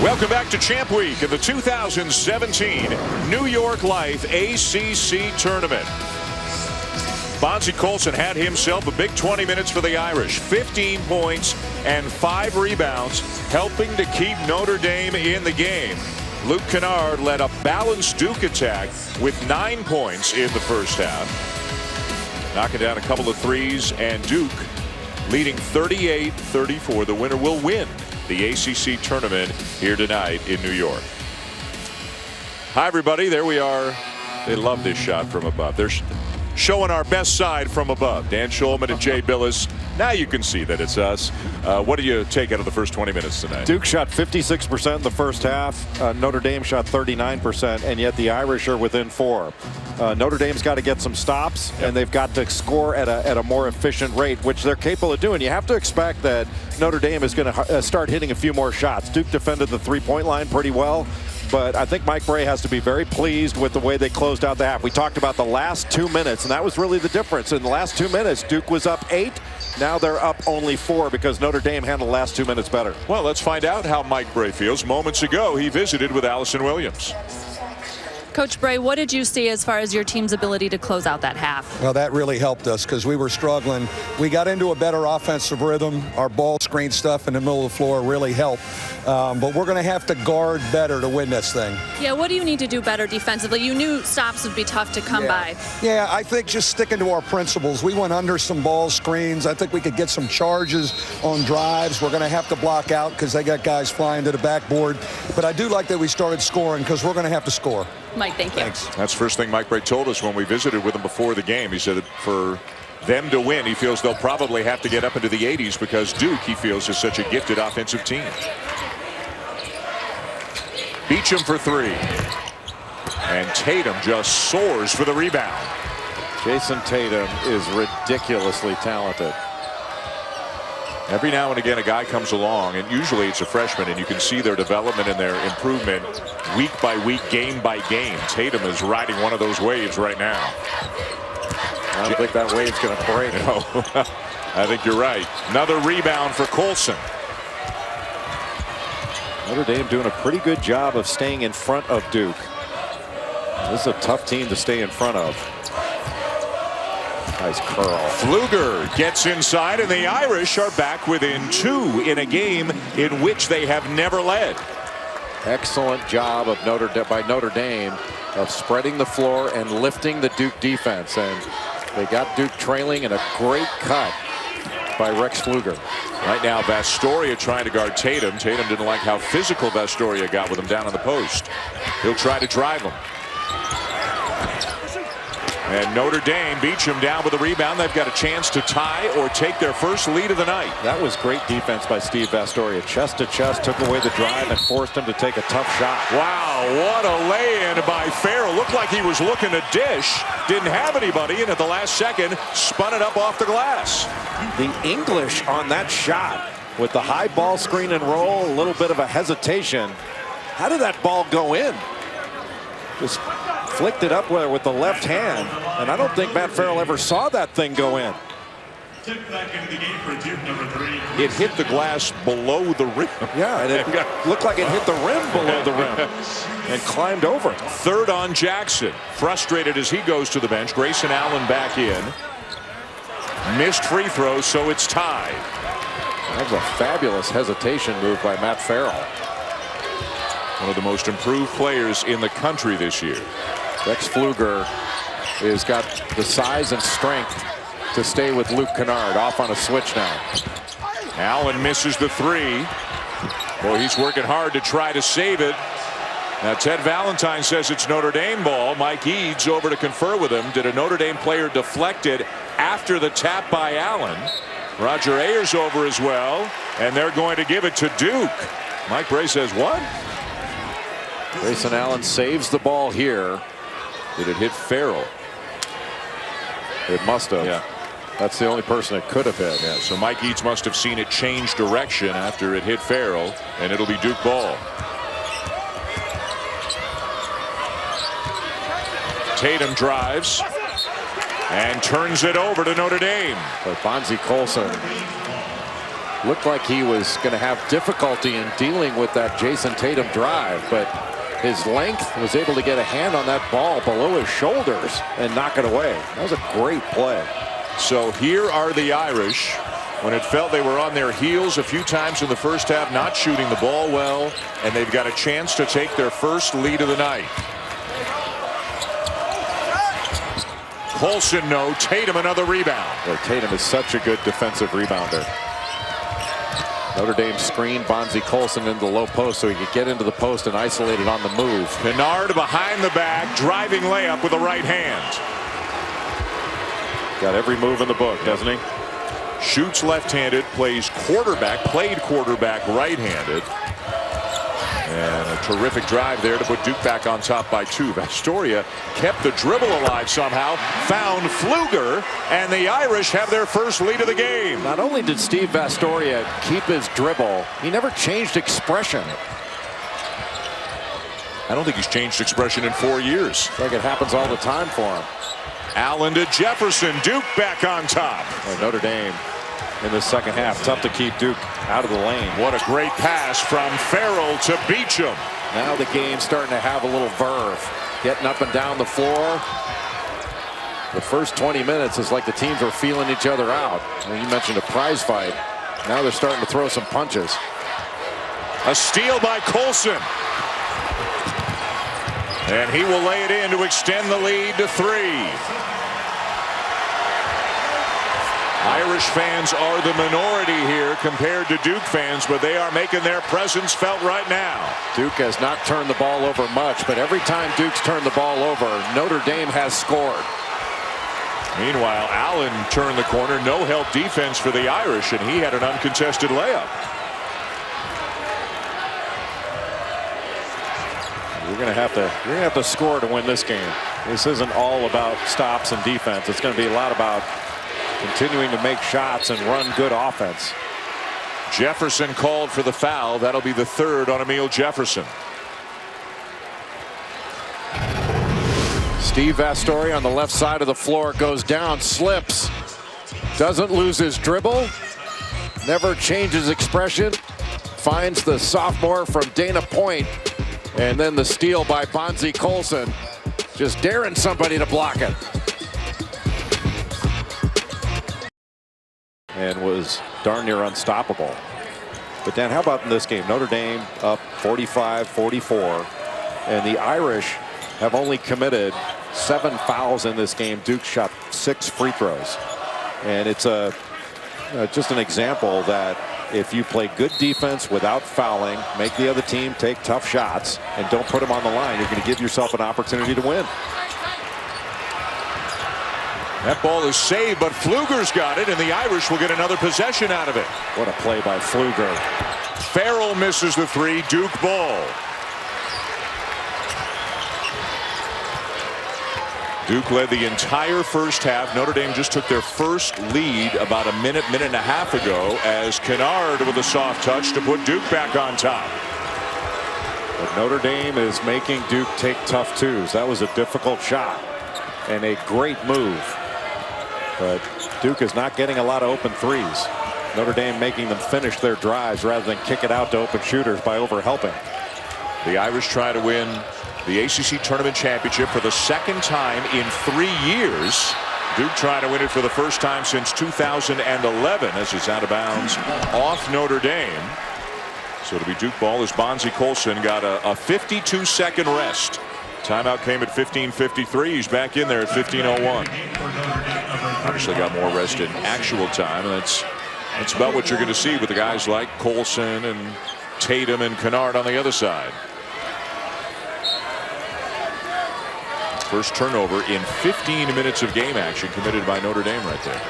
Welcome back to Champ Week of the 2017 New York Life ACC Tournament. Bonzie Colson had himself a big 20 minutes for the Irish. 15 points and 5 rebounds, helping to keep Notre Dame in the game. Luke Kennard led a balanced Duke attack with 9 points in the first half. Knocking down a couple of threes, and Duke leading 38-34. The winner will win the ACC Tournament here tonight in New York. Hi, everybody. There we are. They love this shot from above. They're showing our best side from above. Dan Schulman and Jay Billis. Now you can see that it's us. What do you take out of the first 20 minutes tonight? Duke shot 56% in the first half. Notre Dame shot 39%, and yet the Irish are within 4. Notre Dame's got to get some stops, and they've got to score at a more efficient rate, which they're capable of doing. You have to expect that Notre Dame is going to start hitting a few more shots. Duke defended the three-point line pretty well, but I think Mike Brey has to be very pleased with the way they closed out the half. We talked about the last 2 minutes, and that was really the difference. In the last 2 minutes, Duke was up 8. Now they're up only 4 because Notre Dame handled the last 2 minutes better. Well, let's find out how Mike Brey feels. Moments ago, he visited with Allison Williams. Coach Brey, what did you see as far as your team's ability to close out that half? Well, that really helped us because we were struggling. We got into a better offensive rhythm. Our ball screen stuff in the middle of the floor really helped. But we're going to have to guard better to win this thing. Yeah, what do you need to do better defensively? You knew stops would be tough to come by. Yeah, I think just sticking to our principles. We went under some ball screens. I think we could get some charges on drives. We're going to have to block out because they got guys flying to the backboard. But I do like that we started scoring because we're going to have to score. Mike, thank you. Thanks. That's the first thing Mike Brey told us when we visited with him before the game. He said that for them to win, he feels they'll probably have to get up into the 80s because Duke, he feels, is such a gifted offensive team. Beacham for 3. And Tatum just soars for the rebound. Jayson Tatum is ridiculously talented. Every now and again, a guy comes along, and usually it's a freshman, and you can see their development and their improvement week by week, game by game. Tatum is riding one of those waves right now. I don't think that wave's going to break. No, I think you're right. Another rebound for Colson. Notre Dame doing a pretty good job of staying in front of Duke. This is a tough team to stay in front of. Nice curl. Pfluger gets inside, and the Irish are back within 2 in a game in which they have never led. Excellent job of by Notre Dame of spreading the floor and lifting the Duke defense. And they got Duke trailing in a great cut by Rex Pfluger. Right now, Vastoria trying to guard Tatum. Tatum didn't like how physical Vastoria got with him down on the post. He'll try to drive him. And Notre Dame beats him down with a rebound. They've got a chance to tie or take their first lead of the night. That was great defense by Steve Vastoria. Chest to chest, took away the drive and forced him to take a tough shot. Wow, what a lay-in by Farrell. Looked like he was looking to dish. Didn't have anybody, and at the last second, spun it up off the glass. The English on that shot with the high ball screen and roll, a little bit of a hesitation. How did that ball go in? Just flicked it up with the left hand, and I don't think Matt Farrell ever saw that thing go in. It hit the glass below the rim. Yeah, and it looked like it hit the rim below the rim and climbed over. Third on Jackson. Frustrated as he goes to the bench. Grayson Allen back in. Missed free throws, so it's tied. That was a fabulous hesitation move by Matt Farrell. One of the most improved players in the country this year. Rex Pfluger has got the size and strength to stay with Luke Kennard. Off on a switch now. Allen misses the 3. Boy, he's working hard to try to save it. Now Ted Valentine says it's Notre Dame ball. Mike Eads over to confer with him. Did a Notre Dame player deflect it after the tap by Allen? Roger Ayers over as well, and they're going to give it to Duke. Mike Brey says what? Grayson Allen saves the ball here. Did it hit Farrell? It must have. Yeah. That's the only person it could have hit. Yeah, so Mike Eads must have seen it change direction after it hit Farrell, and it'll be Duke ball. Tatum drives and turns it over to Notre Dame. But Bonzie Colson looked like he was going to have difficulty in dealing with that Jayson Tatum drive, but his length was able to get a hand on that ball below his shoulders and knock it away. That was a great play. So here are the Irish when it felt they were on their heels a few times in the first half, not shooting the ball well, and they've got a chance to take their first lead of the night. Colson no, Tatum another rebound. Boy, Tatum is such a good defensive rebounder. Notre Dame screen Bonzie Colson into the low post so he could get into the post and isolate it on the move. Kennard behind the back, driving layup with the right hand. Got every move in the book, doesn't he? Shoots left-handed, played quarterback right-handed. And a terrific drive there to put Duke back on top by 2. Vastoria kept the dribble alive somehow, found Pfluger, and the Irish have their first lead of the game. Not only did Steve Vastoria keep his dribble, he never changed expression. I don't think he's changed expression in 4 years. It's like it happens all the time for him. Allen to Jefferson, Duke back on top. Notre Dame in the second half, tough to keep Duke out of the lane. What a great pass from Farrell to Beecham. Now the game's starting to have a little verve, getting up and down the floor. The first 20 minutes is like the teams are feeling each other out. And you mentioned a prize fight. Now they're starting to throw some punches. A steal by Colson. And he will lay it in to extend the lead to 3. Irish fans are the minority here compared to Duke fans, but they are making their presence felt right now. Duke has not turned the ball over much, but every time Duke's turned the ball over, Notre Dame has scored. Meanwhile, Allen turned the corner, no help defense for the Irish, and he had an uncontested layup. You're going to have to score to win this game. This isn't all about stops and defense. It's going to be a lot about continuing to make shots and run good offense. Jefferson called for the foul. That'll be the 3rd on Amile Jefferson. Steve Vastoria on the left side of the floor goes down, slips, doesn't lose his dribble, never changes expression, finds the sophomore from Dana Point, and then the steal by Bonzie Colson, just daring somebody to block it. And was darn near unstoppable. But Dan, how about in this game? Notre Dame up 45-44, and the Irish have only committed 7 fouls in this game. Duke shot 6 free throws, and it's just an example that if you play good defense without fouling, make the other team take tough shots, and don't put them on the line, you're going to give yourself an opportunity to win. That ball is saved, but Pfluger's got it, and the Irish will get another possession out of it. What a play by Pfluger. Farrell misses the 3, Duke ball. Duke led the entire first half. Notre Dame just took their first lead about a minute and a half ago as Kennard with a soft touch to put Duke back on top. But Notre Dame is making Duke take tough twos. That was a difficult shot and a great move. But Duke is not getting a lot of open threes. Notre Dame making them finish their drives rather than kick it out to open shooters by overhelping. The Irish try to win the ACC Tournament Championship for the 2nd time in 3 years. Duke trying to win it for the first time since 2011 as it's out of bounds off Notre Dame. So it'll be Duke ball as Bonzie Colson got a 52-second rest. Timeout came at 15:53. He's back in there at 15:01. Obviously got more rest in actual time, and that's about what you're going to see with the guys like Colson and Tatum and Kennard on the other side. First turnover in 15 minutes of game action committed by Notre Dame right there.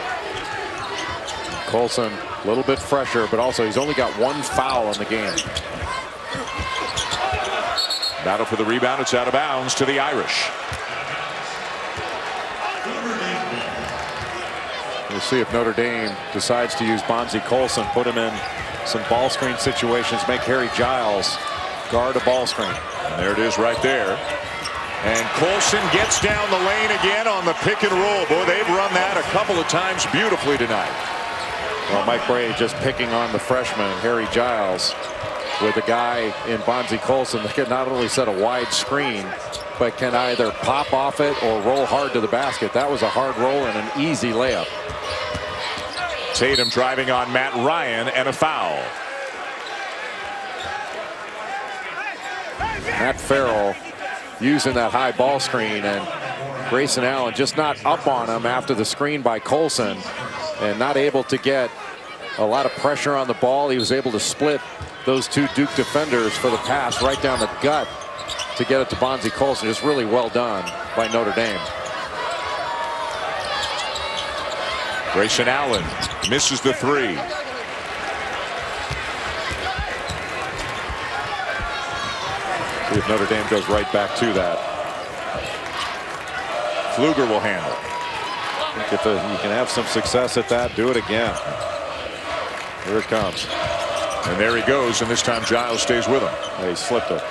Colson a little bit fresher, but also he's only got 1 foul in the game. Battle for the rebound. It's out of bounds to the Irish. We'll see if Notre Dame decides to use Bonzie Colson, put him in some ball screen situations, make Harry Giles guard a ball screen. And there it is right there. And Colson gets down the lane again on the pick and roll. Boy, they've run that a couple of times beautifully tonight. Well, Mike Brey just picking on the freshman, Harry Giles, with a guy in Bonzie Colson that can not only set a wide screen, but can either pop off it or roll hard to the basket. That was a hard roll and an easy layup. Tatum driving on Matt Ryan and a foul. Matt Farrell using that high ball screen, and Grayson Allen just not up on him after the screen by Colson and not able to get a lot of pressure on the ball. He was able to split those 2 Duke defenders for the pass right down the gut to get it to Bonzie Colson. Just really well done by Notre Dame. Grayson Allen misses the three. See if Notre Dame goes right back to that. Pfluger will handle. If you can have some success at that, do it again. Here it comes. And there he goes, and this time Giles stays with him. He slipped it.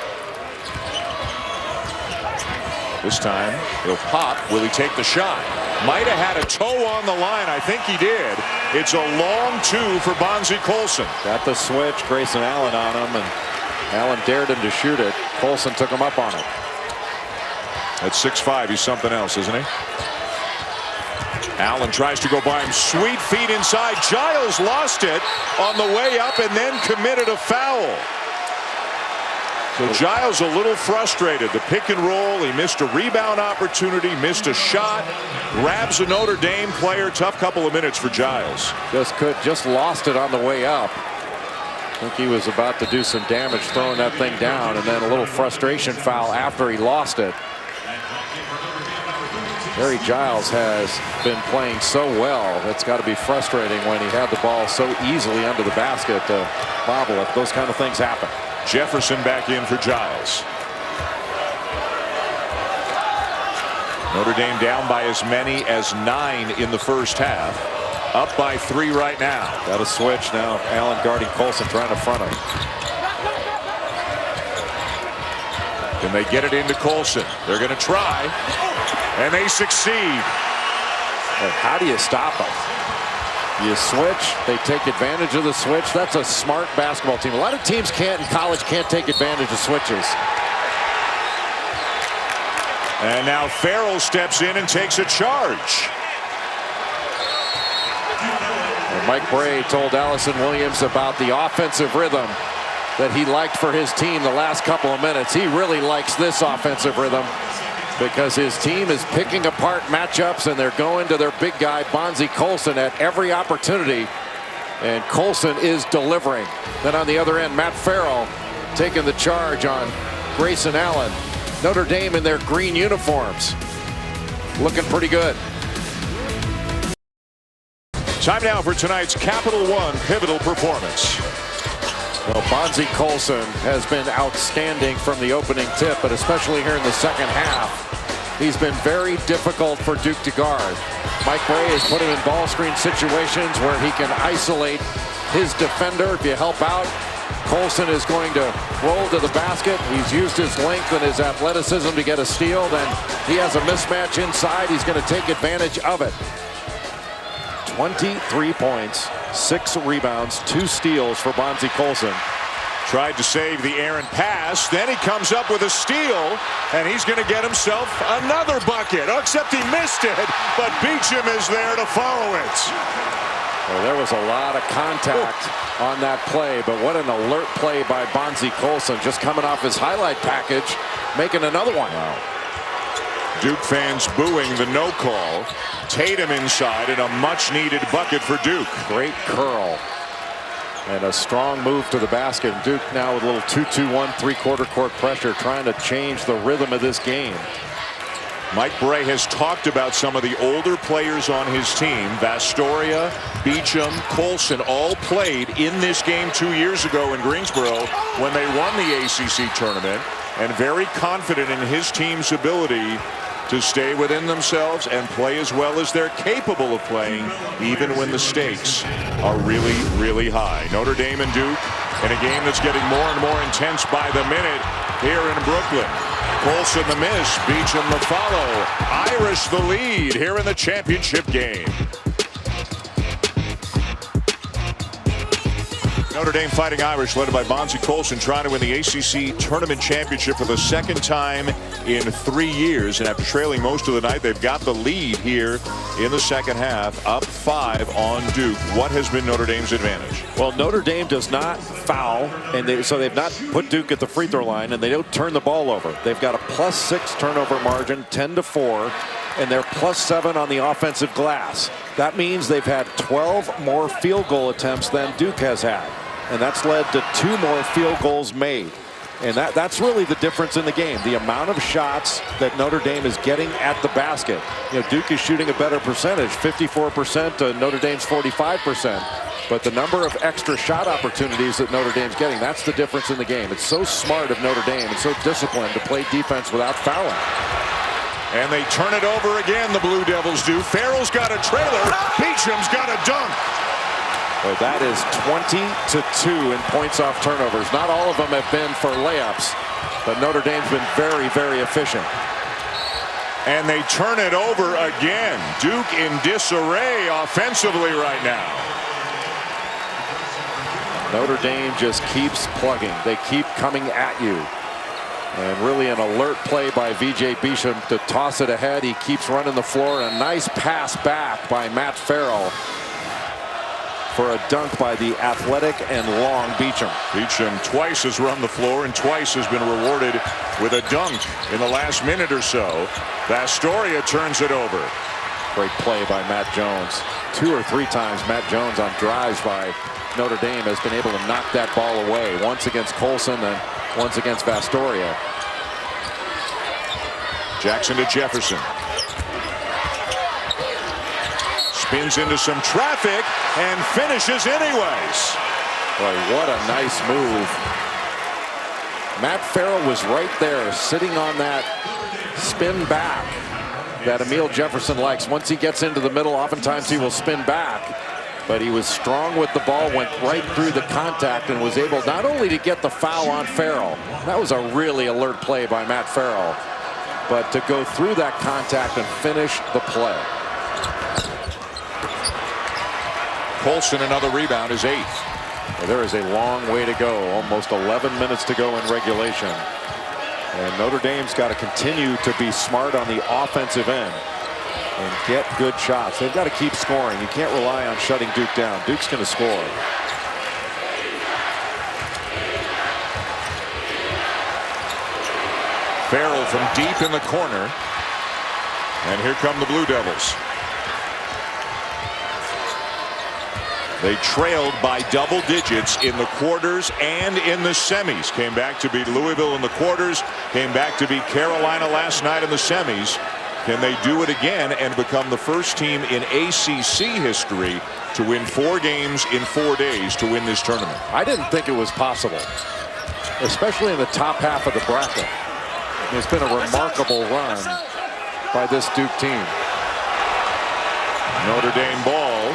This time he'll pop. Will he take the shot? Might have had a toe on the line. I think he did. It's a long two for Bonzie Colson. Got the switch. Grayson Allen on him, and Allen dared him to shoot it. Colson took him up on it. At 6'5", he's something else, isn't he? Allen tries to go by him. Sweet feet inside. Giles lost it on the way up and then committed a foul. So Giles a little frustrated. The pick and roll. He missed a rebound opportunity. Missed a shot. Grabs a Notre Dame player. Tough couple of minutes for Giles. Just lost it on the way up. I think he was about to do some damage throwing that thing down, and then a little frustration foul after he lost it. Harry Giles has been playing so well. It's got to be frustrating when he had the ball so easily under the basket to bobble it. Those kind of things happen. Jefferson back in for Giles. Notre Dame down by as many as 9 in the first half. Up by 3 right now. Got a switch now. Allen guarding Colson, trying to front him. Can they get it into Colson? They're going to try. And they succeed. How do you stop them? You switch. They take advantage of the switch. That's a smart basketball team. A lot of teams in college can't take advantage of switches. And now Farrell steps in and takes a charge. And Mike Bray told Allison Williams about the offensive rhythm that he liked for his team the last couple of minutes. He really likes this offensive rhythm because his team is picking apart matchups and they're going to their big guy Bonzie Colson at every opportunity, and Colson is delivering. Then on the other end, Matt Farrell taking the charge on Grayson Allen. Notre Dame in their green uniforms looking pretty good. Time now for tonight's Capital One pivotal performance. Well, Bonzie Colson has been outstanding from the opening tip, but especially here in the second half. He's been very difficult for Duke to guard. Mike Bray has put him in ball screen situations where he can isolate his defender. If you help out, Colson is going to roll to the basket. He's used his length and his athleticism to get a steal. Then he has a mismatch inside. He's going to take advantage of it. 23 points, 6 rebounds, 2 steals for Bonzie Colson. Tried to save the errant pass. Then he comes up with a steal, and he's going to get himself another bucket. Oh, except he missed it, but Beecham is there to follow it. Well, there was a lot of contact on that play, but what an alert play by Bonzie Colson, just coming off his highlight package, making another one. Wow. Duke fans booing the no call. Tatum inside and a much-needed bucket for Duke. Great curl and a strong move to the basket. Duke now with a little 2-2-1 3/4 court pressure, trying to change the rhythm of this game. Mike Bray has talked about some of the older players on his team. Vastoria, Beecham, Colson all played in this game 2 years ago in Greensboro when they won the ACC tournament, and very confident in his team's ability to stay within themselves and play as well as they're capable of playing, even when the stakes are really, really high. Notre Dame and Duke in a game that's getting more and more intense by the minute here in Brooklyn. Colson the miss, Beecham the follow. Irish the lead here in the championship game. Notre Dame Fighting Irish, led by Bonzie Colson, trying to win the ACC Tournament Championship for the second time in 3 years. And after trailing most of the night, they've got the lead here in the second half, up 5 on Duke. What has been Notre Dame's advantage? Well, Notre Dame does not foul, and so they've not put Duke at the free throw line, and they don't turn the ball over. They've got a +6 turnover margin, 10-4. And they're +7 on the offensive glass. That means they've had 12 more field goal attempts than Duke has had. And that's led to 2 more field goals made. And that's really the difference in the game. The amount of shots that Notre Dame is getting at the basket. You know, Duke is shooting a better percentage, 54% to Notre Dame's 45%. But the number of extra shot opportunities that Notre Dame's getting, that's the difference in the game. It's so smart of Notre Dame and so disciplined to play defense without fouling. And they turn it over again, the Blue Devils do. Farrell's got a trailer. Beacham's got a dunk. Well, that is 20-2 in points off turnovers. Not all of them have been for layups, but Notre Dame's been very, very efficient. And they turn it over again. Duke in disarray offensively right now. Notre Dame just keeps plugging. They keep coming at you. And really an alert play by V.J. Beacham to toss it ahead. He keeps running the floor. A nice pass back by Matt Farrell for a dunk by the athletic and long Beacham. Beacham twice has run the floor and twice has been rewarded with a dunk in the last minute or so. Vastoria turns it over. Great play by Matt Jones. 2 or 3 times Matt Jones on drives by Notre Dame has been able to knock that ball away. Once against Colson and once against Vastoria. Jackson to Jefferson. Spins into some traffic and finishes anyways. Boy, what a nice move. Matt Farrell was right there sitting on that spin back that Amile Jefferson likes. Once he gets into the middle, oftentimes he will spin back. But he was strong with the ball, went right through the contact and was able not only to get the foul on Farrell. That was a really alert play by Matt Farrell. But to go through that contact and finish the play. Colson, another rebound, is 8th. Well, there is a long way to go. Almost 11 minutes to go in regulation. And Notre Dame's got to continue to be smart on the offensive end and get good shots. They've got to keep scoring. You can't rely on shutting Duke down. Duke's going to score. Farrell from deep in the corner. And here come the Blue Devils. They trailed by double digits in the quarters and in the semis. Came back to beat Louisville in the quarters. Came back to beat Carolina last night in the semis. Can they do it again and become the first team in ACC history to win 4 games in 4 days to win this tournament? I didn't think it was possible, especially in the top half of the bracket. It's been a remarkable run by this Duke team. Notre Dame ball.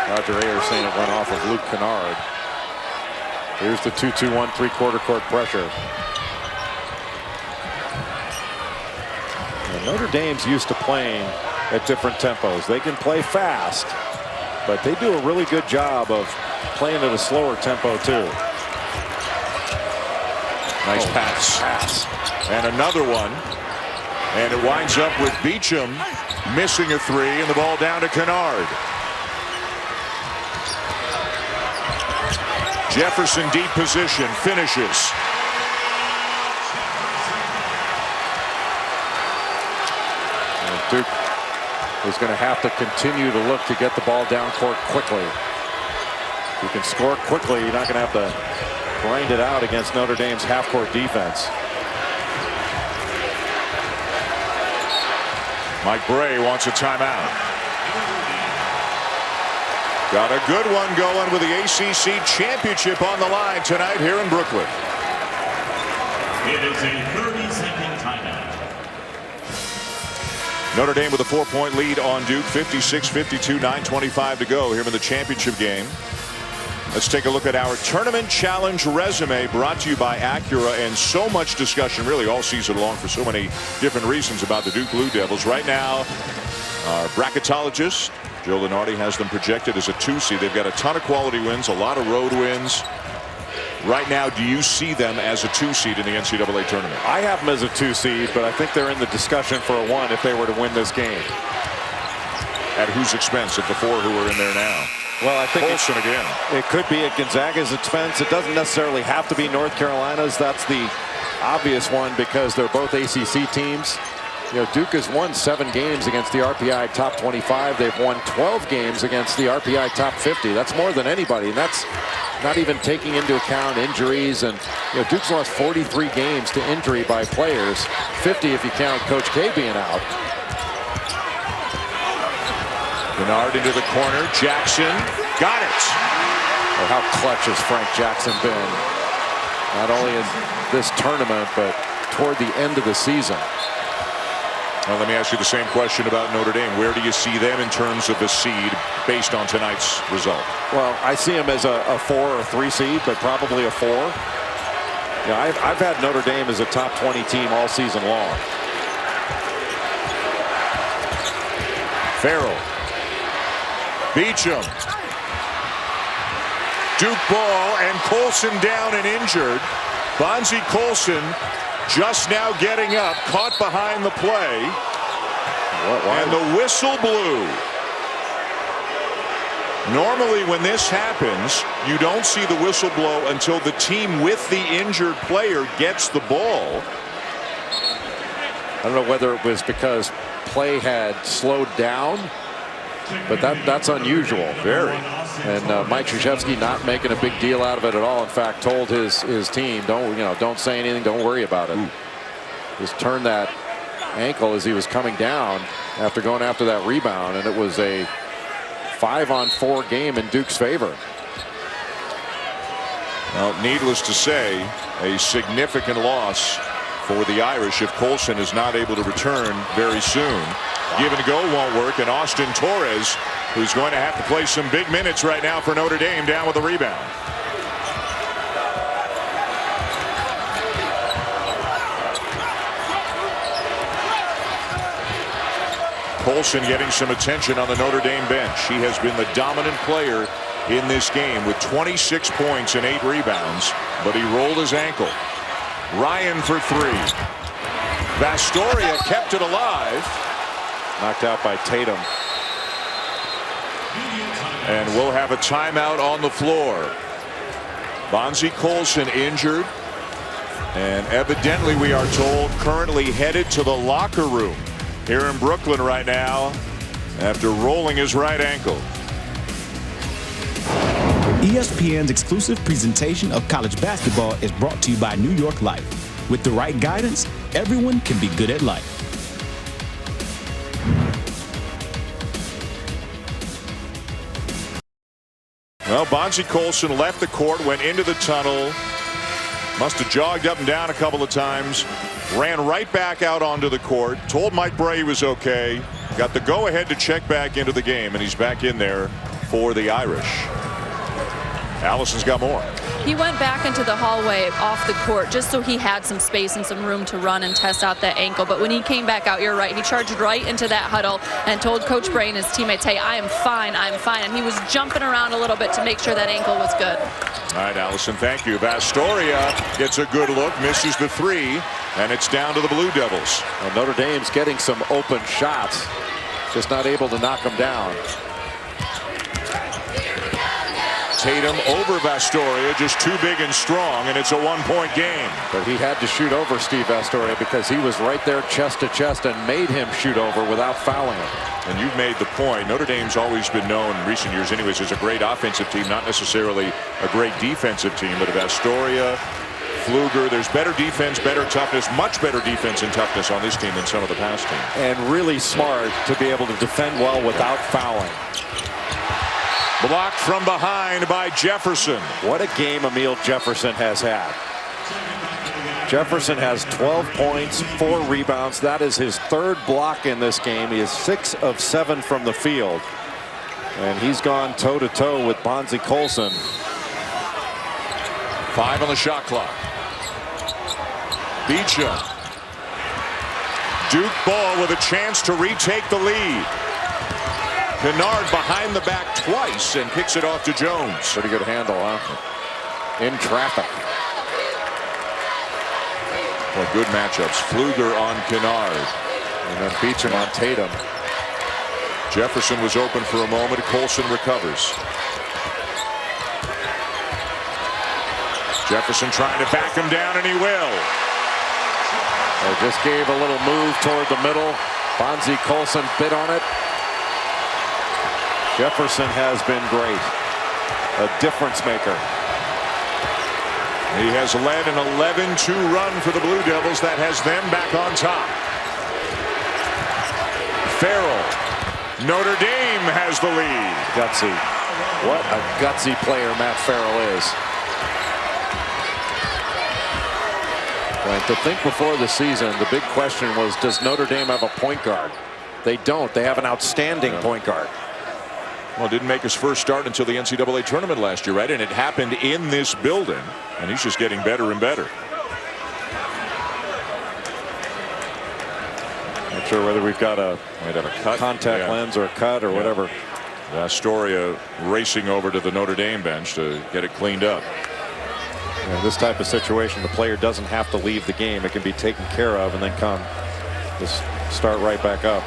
Roger Ayers saying it went off of Luke Kennard. Here's the 2-2-1 3/4 court pressure. And Notre Dame's used to playing at different tempos. They can play fast, but they do a really good job of playing at a slower tempo too. Nice pass. And another one. And it winds up with Beacham missing a 3 and the ball down to Kennard. Jefferson deep position, finishes. And Duke is going to have to continue to look to get the ball down court quickly. If you can score quickly, you're not going to have to grind it out against Notre Dame's half-court defense. Mike Bray wants a timeout. Got a good one going with the ACC Championship on the line tonight here in Brooklyn. It is a 30-second timeout. Notre Dame with a 4-point lead on Duke, 56-52, 9:25 to go here in the championship game. Let's take a look at our Tournament Challenge resume, brought to you by Acura, and so much discussion really all season long for so many different reasons about the Duke Blue Devils. Right now, our bracketologist Joe Lenardi has them projected as a 2 seed. They've got a ton of quality wins, a lot of road wins. Right now, do you see them as a 2 seed in the NCAA tournament? I have them as a 2 seed, but I think they're in the discussion for a 1 if they were to win this game. At whose expense? At the 4 who are in there now? Well, I think Colson again. It could be at Gonzaga's expense. It doesn't necessarily have to be North Carolina's. That's the obvious one because they're both ACC teams. You know, Duke has won 7 games against the RPI top 25. They've won 12 games against the RPI top 50. That's more than anybody, and that's not even taking into account injuries. And you know, Duke's lost 43 games to injury by players, 50 if you count Coach K being out. Kennard into the corner. Jackson got it. Oh, how clutch has Frank Jackson been, not only in this tournament, but toward the end of the season. Well, let me ask you the same question about Notre Dame. Where do you see them in terms of a seed based on tonight's result? Well, I see them as a 4 or 3 seed, but probably a 4. Yeah, I've had Notre Dame as a top 20 team all season long. Farrell. Beecham. Duke ball, and Colson down and injured. Bonzie Colson just now getting up, caught behind the play. And the whistle blew. Normally when this happens, you don't see the whistle blow until the team with the injured player gets the ball. I don't know whether it was because play had slowed down, but that's unusual. Very. And Mike Krzyzewski not making a big deal out of it at all. In fact, told his team, don't say anything, don't worry about it. Just turn that ankle as he was coming down after going after that rebound, and it was a 5-on-4 game in Duke's favor. Well, needless to say, a significant loss for the Irish if Colson is not able to return very soon. Give and go won't work, and Austin Torres, who's going to have to play some big minutes right now for Notre Dame, down with the rebound. Colson getting some attention on the Notre Dame bench. He has been the dominant player in this game with 26 points and 8 rebounds, but he rolled his ankle. Ryan for 3. Vastoria kept it alive. Knocked out by Tatum. And we'll have a timeout on the floor. Bonzie Colson injured, and evidently we are told currently headed to the locker room here in Brooklyn right now after rolling his right ankle. ESPN's exclusive presentation of college basketball is brought to you by New York Life. With the right guidance, everyone can be good at life. Well, Bonzie Colson left the court, went into the tunnel, must have jogged up and down a couple of times, ran right back out onto the court, told Mike Bray he was okay, got the go-ahead to check back into the game, and he's back in there for the Irish. Allison's got more. He went back into the hallway off the court just so he had some space and some room to run and test out that ankle. But when he came back out, you're right, he charged right into that huddle and told Coach Bray and his teammates, hey, I am fine, I'm fine. And he was jumping around a little bit to make sure that ankle was good. All right, Allison, thank you. Vastoria gets a good look, misses the 3, and it's down to the Blue Devils. Well, Notre Dame's getting some open shots, just not able to knock them down. Tatum over Vastoria, just too big and strong, and it's a 1-point game. But he had to shoot over Steve Vastoria because he was right there chest to chest and made him shoot over without fouling him. And you've made the point, Notre Dame's always been known in recent years anyways as a great offensive team, not necessarily a great defensive team, but Vastoria, Pfluger, there's better defense, better toughness, much better defense and toughness on this team than some of the past teams. And really smart to be able to defend well without fouling. Blocked from behind by Jefferson. What a game Amile Jefferson has had. Jefferson has 12 points, 4 rebounds. That is his 3rd block in this game. He is 6 of 7 from the field. And he's gone toe-to-toe with Bonzie Colson. 5 on the shot clock. Beecham. Duke ball with a chance to retake the lead. Kennard behind the back twice and kicks it off to Jones. Pretty good handle, huh? In traffic. Well, good matchups. Pfluger on Kennard. And then Beecham on Tatum. Jefferson was open for a moment. Colson recovers. Jefferson trying to back him down, and he will. They just gave a little move toward the middle. Bonzie Colson bit on it. Jefferson has been great. A difference maker. He has led an 11-2 run for the Blue Devils that has them back on top. Farrell. Notre Dame has the lead. Gutsy. What a gutsy player Matt Farrell is. And to think before the season, the big question was, does Notre Dame have a point guard? They don't. They have an outstanding point guard. Well, didn't make his first start until the NCAA tournament last year, right? And it happened in this building, and he's just getting better and better. Not sure whether we've got a contact lens or a cut or whatever. Astoria racing over to the Notre Dame bench to get it cleaned up. In this type of situation, the player doesn't have to leave the game. It can be taken care of and then just start right back up.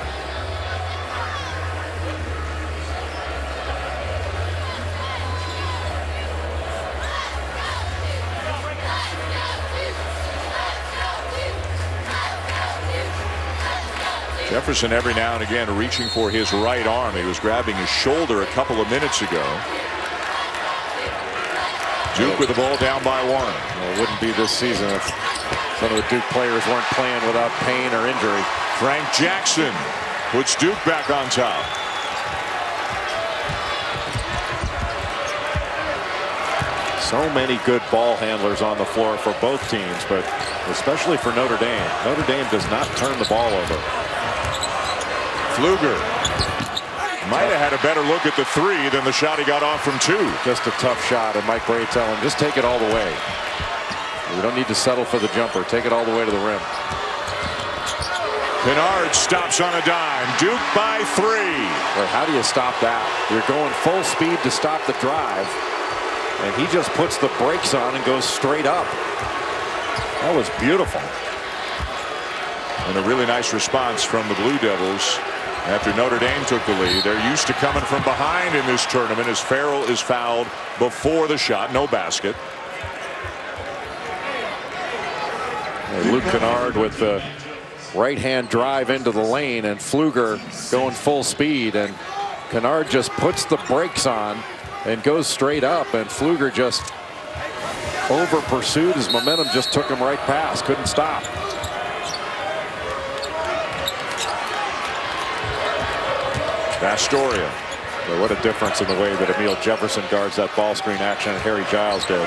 Jefferson every now and again reaching for his right arm. He was grabbing his shoulder a couple of minutes ago. Duke with the ball down by 1. Well, it wouldn't be this season if some of the Duke players weren't playing without pain or injury. Frank Jackson puts Duke back on top. So many good ball handlers on the floor for both teams, but especially for Notre Dame. Notre Dame does not turn the ball over. Pfluger might have had a better look at the 3 than the shot he got off from 2. Just a tough shot, and Mike Bray telling him, just take it all the way. You don't need to settle for the jumper. Take it all the way to the rim. Kennard stops on a dime. Duke by 3. Well, how do you stop that? You're going full speed to stop the drive, and he just puts the brakes on and goes straight up. That was beautiful. And a really nice response from the Blue Devils after Notre Dame took the lead. They're used to coming from behind in this tournament as Farrell is fouled before the shot. No basket. Luke Kennard with the right-hand drive into the lane, and Pfluger going full speed, and Kennard just puts the brakes on and goes straight up, and Pfluger just over pursued. His momentum just took him right past. Couldn't stop. Astoria. But what a difference in the way that Amile Jefferson guards that ball screen action, and Harry Giles did.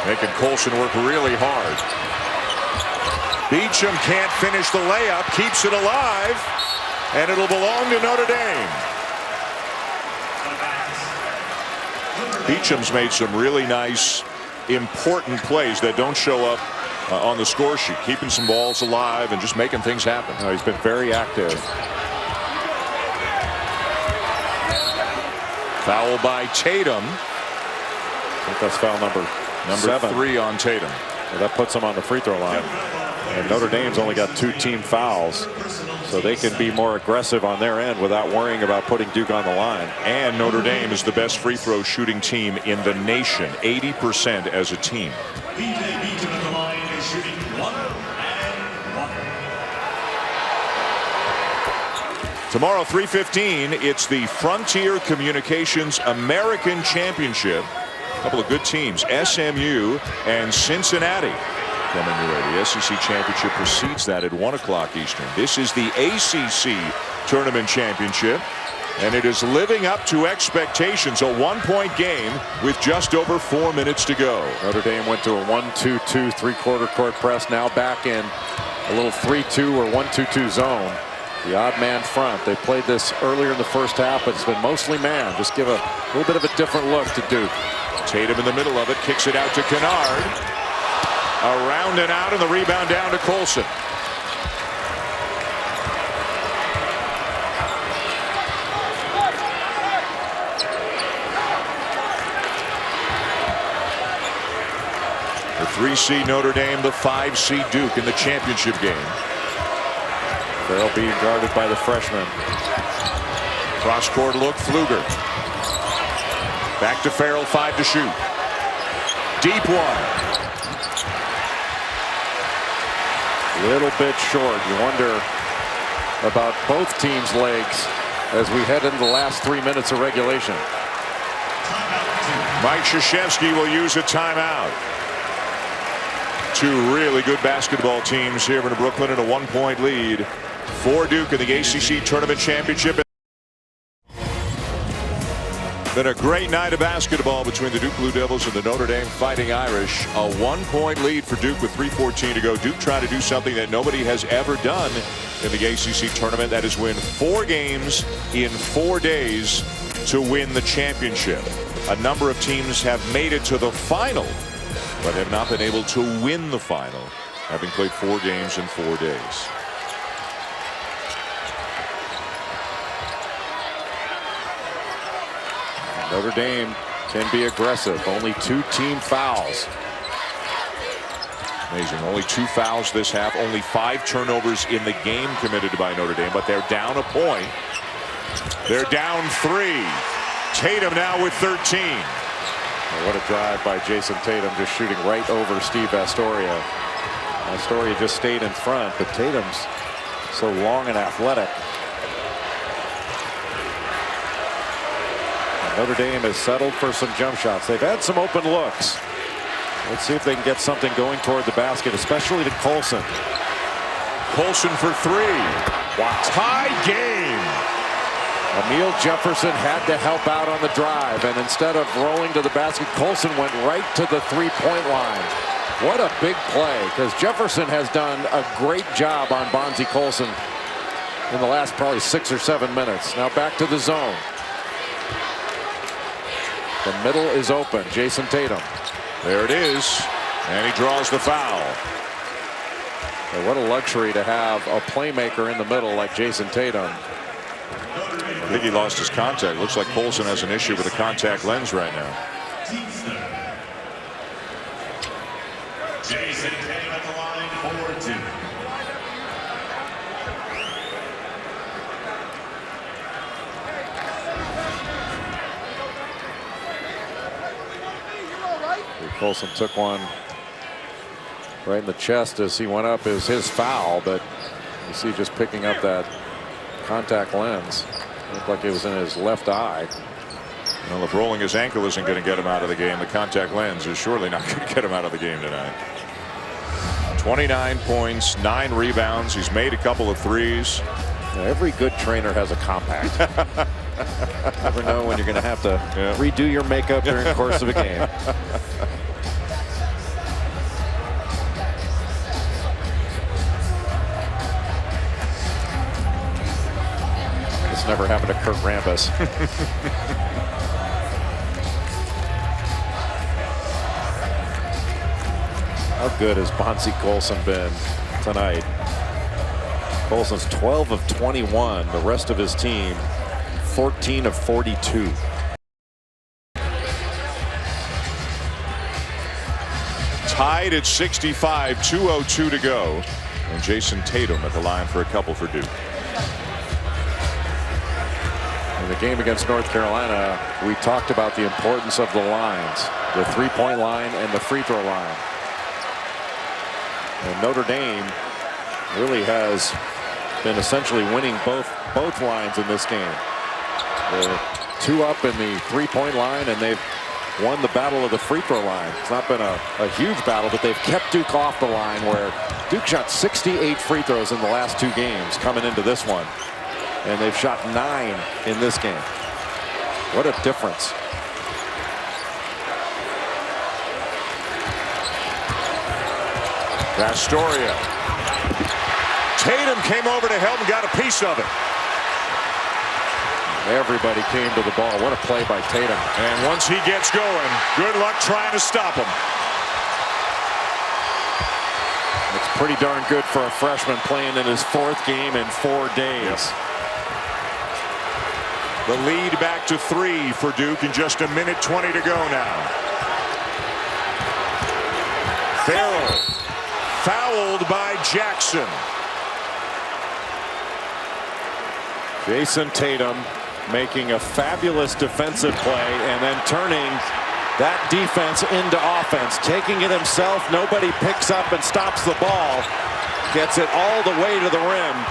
Making Colson work really hard. Beecham can't finish the layup, keeps it alive, and it'll belong to Notre Dame. Beecham's made some really nice, important plays that don't show up on the score sheet, keeping some balls alive and just making things happen. No, he's been very active. Foul by Tatum. I think that's foul number 7. 3 on Tatum. Well, that puts him on the free throw line. And Notre Dame's only got 2 team fouls, so they can be more aggressive on their end without worrying about putting Duke on the line. And Notre Dame is the best free throw shooting team in the nation, 80% as a team. Tomorrow, 3:15, it's the Frontier Communications American Championship. A couple of good teams, SMU and Cincinnati, coming your way. The SEC Championship precedes that at 1 o'clock Eastern. This is the ACC Tournament Championship, and it is living up to expectations. A 1-point game with just over 4 minutes to go. Notre Dame went to a 1-2-2 3/4 court press, now back in a little 3-2 or 1-2-2 zone. The odd man front. They played this earlier in the first half, but it's been mostly man. Just give a little bit of a different look to Duke. Tatum in the middle of it, kicks it out to Kennard. Around and out, and the rebound down to Colson. The 3-seed Notre Dame, the 5-seed Duke in the championship game. Farrell being guarded by the freshman. Cross-court look, Pfluger. Back to Farrell, 5 to shoot. Deep one. Little bit short. You wonder about both teams' legs as we head into the last 3 minutes of regulation. Mike Krzyzewski will use a timeout. Two really good basketball teams here in Brooklyn in a 1-point lead for Duke in the ACC Tournament Championship. Been a great night of basketball between the Duke Blue Devils and the Notre Dame Fighting Irish. A 1-point lead for Duke with 3:14 to go. Duke trying to do something that nobody has ever done in the ACC tournament. That is win 4 games in 4 days to win the championship. A number of teams have made it to the final, but have not been able to win the final, having played 4 games in 4 days. Notre Dame can be aggressive. Only 2 team fouls. Amazing. Only 2 fouls this half. Only 5 turnovers in the game committed by Notre Dame, but they're down a point. They're down 3. Tatum now with 13. Well, what a drive by Jayson Tatum, just shooting right over Steve Astoria. Astoria just stayed in front, but Tatum's so long and athletic. Notre Dame has settled for some jump shots. They've had some open looks. Let's see if they can get something going toward the basket, especially to Colson. Colson for 3. Wow. Tie game. Amile Jefferson had to help out on the drive, and instead of rolling to the basket, Colson went right to the 3-point line. What a big play, because Jefferson has done a great job on Bonzie Colson in the last probably 6 or 7 minutes. Now back to the zone. The middle is open. Jayson Tatum. There it is. And he draws the foul. Well, what a luxury to have a playmaker in the middle like Jayson Tatum. I think he lost his contact. Looks like Colson has an issue with a contact lens right now. Jayson Tatum at the line for 2. Colson took one right in the chest as he went up. It was his foul, but you see just picking up that contact lens. Looked like it was in his left eye. Well, if rolling his ankle isn't going to get him out of the game, the contact lens is surely not going to get him out of the game tonight. 29 points, 9 rebounds. He's made a couple of threes. Now, every good trainer has a compact. Never know when you're going to have to redo your makeup during the course of a game. This never happened to Kurt Rambis. How good has Bonzie Colson been tonight? Colson's 12 of 21. The rest of his team 14 of 42. Tied at 65, 2:02 to go. And Jayson Tatum at the line for a couple for Duke. In the game against North Carolina, we talked about the importance of the lines, the 3-point line and the free throw line. And Notre Dame really has been essentially winning both lines in this game. They're 2 up in the 3-point line, and they've won the battle of the free throw line. It's not been a huge battle, but they've kept Duke off the line, where Duke shot 68 free throws in the last 2 games coming into this one. And they've shot 9 in this game. What a difference. Astoria. Tatum came over to help and got a piece of it. Everybody came to the ball. What a play by Tatum. And once he gets going, good luck trying to stop him. It's pretty darn good for a freshman playing in his 4th game in 4 days. Yes. The lead back to 3 for Duke in just 1:20 to go now. Farrell fouled by Jackson. Jayson Tatum making a fabulous defensive play and then turning that defense into offense, taking it himself. Nobody picks up and stops the ball. Gets it all the way to the rim.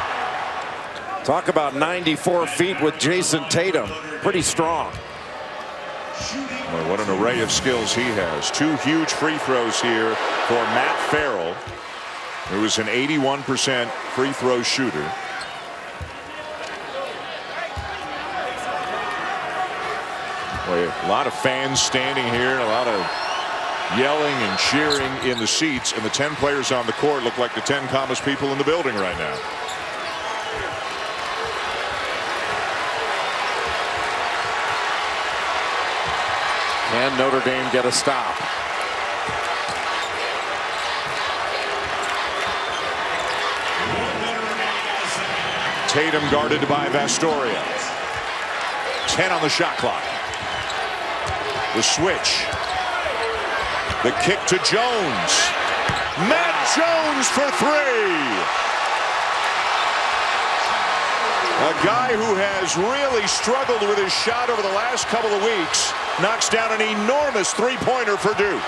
Talk about 94 feet with Jayson Tatum. Pretty strong. Well, what an array of skills he has. 2 huge free throws here for Matt Farrell, who is an 81% free throw shooter. Boy, a lot of fans standing here, a lot of yelling and cheering in the seats, and the 10 players on the court look like the 10 calmest people in the building right now. Can Notre Dame get a stop? Tatum guarded by Vastoria. 10 on the shot clock. The switch. The kick to Jones. Matt Jones for 3. A guy who has really struggled with his shot over the last couple of weeks knocks down an enormous three-pointer for Duke.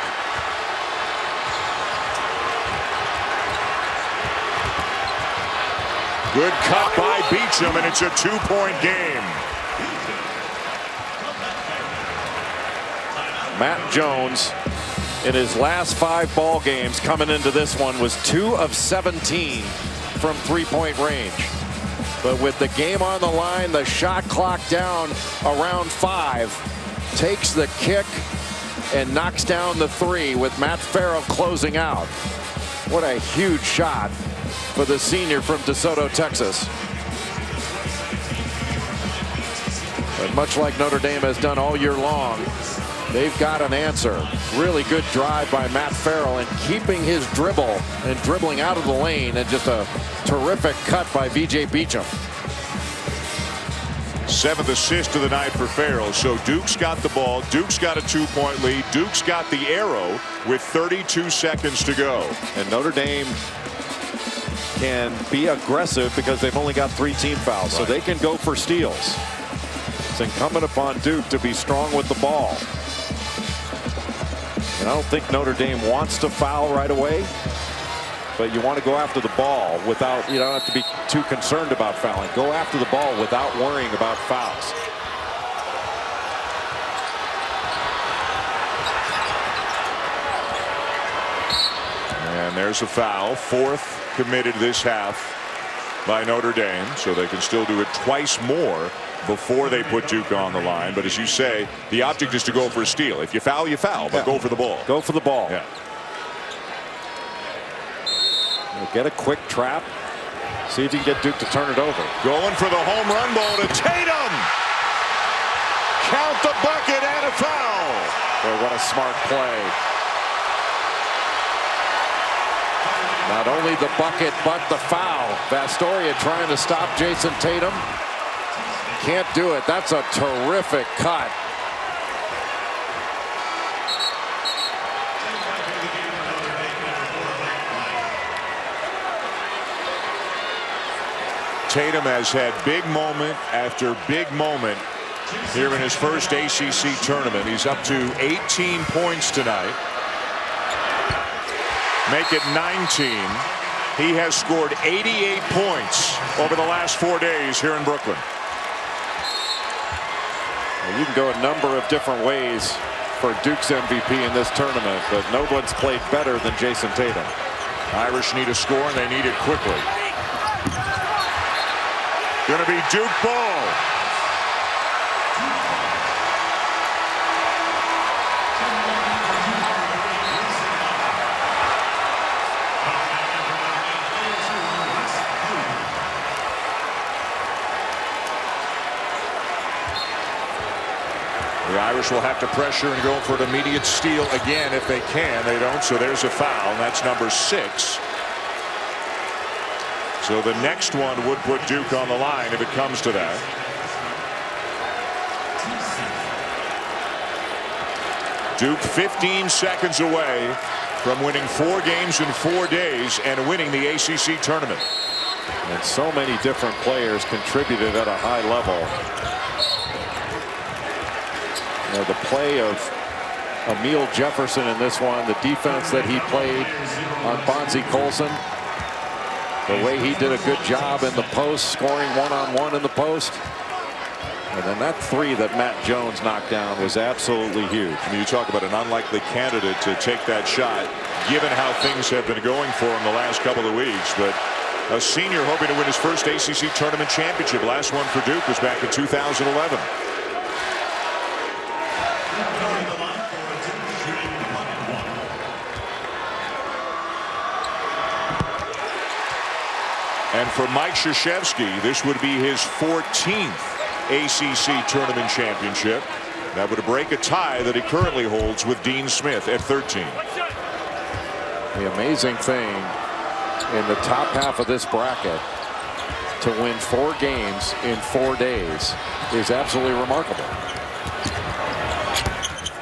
Good cut by Beacham, and it's a 2-point game. Matt Jones, in his last 5 ball games coming into this one, was 2 of 17 from three-point range. But with the game on the line, the shot clock down around 5, takes the kick and knocks down the 3 with Matt Farrell closing out. What a huge shot for the senior from DeSoto, Texas. But much like Notre Dame has done all year long, they've got an answer. Really good drive by Matt Farrell and keeping his dribble and dribbling out of the lane, and just a terrific cut by V.J. Beacham. 7th assist of the night for Farrell. So Duke's got the ball. Duke's got a 2-point lead. Duke's got the arrow with 32 seconds to go. And Notre Dame can be aggressive because they've only got 3 team fouls. So they can go for steals. It's incumbent upon Duke to be strong with the ball. And I don't think Notre Dame wants to foul right away, but you want to go after the ball without, you don't have to be too concerned about fouling. Go after the ball without worrying about fouls. And there's a foul, 4th committed this half by Notre Dame, so they can still do it twice more before they put Duke on the line. But as you say, the object is to go for a steal. If you foul, you foul, but go for the ball. Go for the ball. Yeah. We'll get a quick trap. See if you can get Duke to turn it over. Going for the home run ball to Tatum. Count the bucket and a foul. Boy, what a smart play. Not only the bucket, but the foul. Vastoria trying to stop Jayson Tatum. Can't do it. That's a terrific cut. Tatum has had big moment after big moment here in his first ACC tournament. He's up to 18 points tonight. Make it 19. He has scored 88 points over the last 4 days here in Brooklyn. Well, you can go a number of different ways for Duke's MVP in this tournament, but no one's played better than Jayson Tatum. Irish need a score, and they need it quickly. Going to be Duke ball. The Irish will have to pressure and go for an immediate steal again if they can. They don't, so there's a foul. That's number 6. So the next one would put Duke on the line if it comes to that. Duke 15 seconds away from winning 4 games in 4 days and winning the ACC tournament. And so many different players contributed at a high level. You know, the play of Amile Jefferson in this one, the defense that he played on Bonzie Colson. The way he did a good job in the post, scoring one-on-one in the post. And then that three that Matt Jones knocked down was absolutely huge. I mean, you talk about an unlikely candidate to take that shot, given how things have been going for him the last couple of weeks. But a senior hoping to win his first ACC Tournament championship. Last one for Duke was back in 2011. And for Mike Krzyzewski, this would be his 14th ACC Tournament championship. That would break a tie that he currently holds with Dean Smith at 13. The amazing thing in the top half of this bracket to win 4 games in 4 days is absolutely remarkable.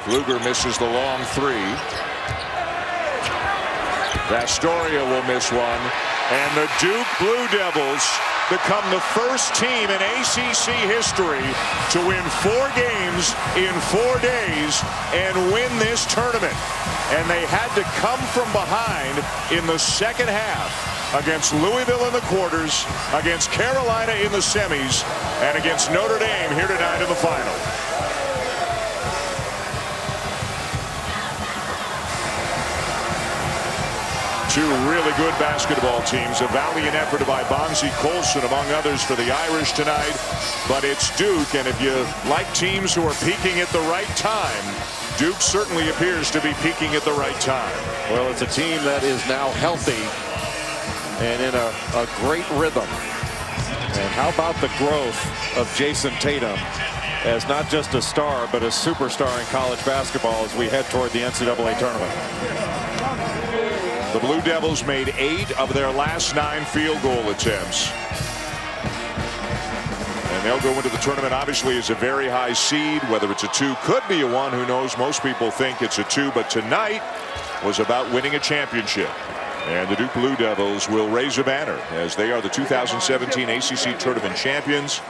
Luger misses the long three. Vastoria will miss one. And the Duke Blue Devils become the first team in ACC history to win 4 games in 4 days and win this tournament. And they had to come from behind in the second half against Louisville in the quarters, against Carolina in the semis, and against Notre Dame here tonight in the final. Two really good basketball teams. A valiant effort by Bonzie Colson, among others, for the Irish tonight. But it's Duke, and if you like teams who are peaking at the right time, Duke certainly appears to be peaking at the right time. Well, it's a team that is now healthy and in a great rhythm. And how about the growth of Jayson Tatum as not just a star, but a superstar in college basketball as we head toward the NCAA tournament. The Blue Devils made 8 of their last 9 field goal attempts. And they'll go into the tournament obviously as a very high seed. Whether it's a 2, could be a 1, who knows. Most people think it's a 2, but tonight was about winning a championship. And the Duke Blue Devils will raise a banner as they are the 2017 ACC Tournament champions.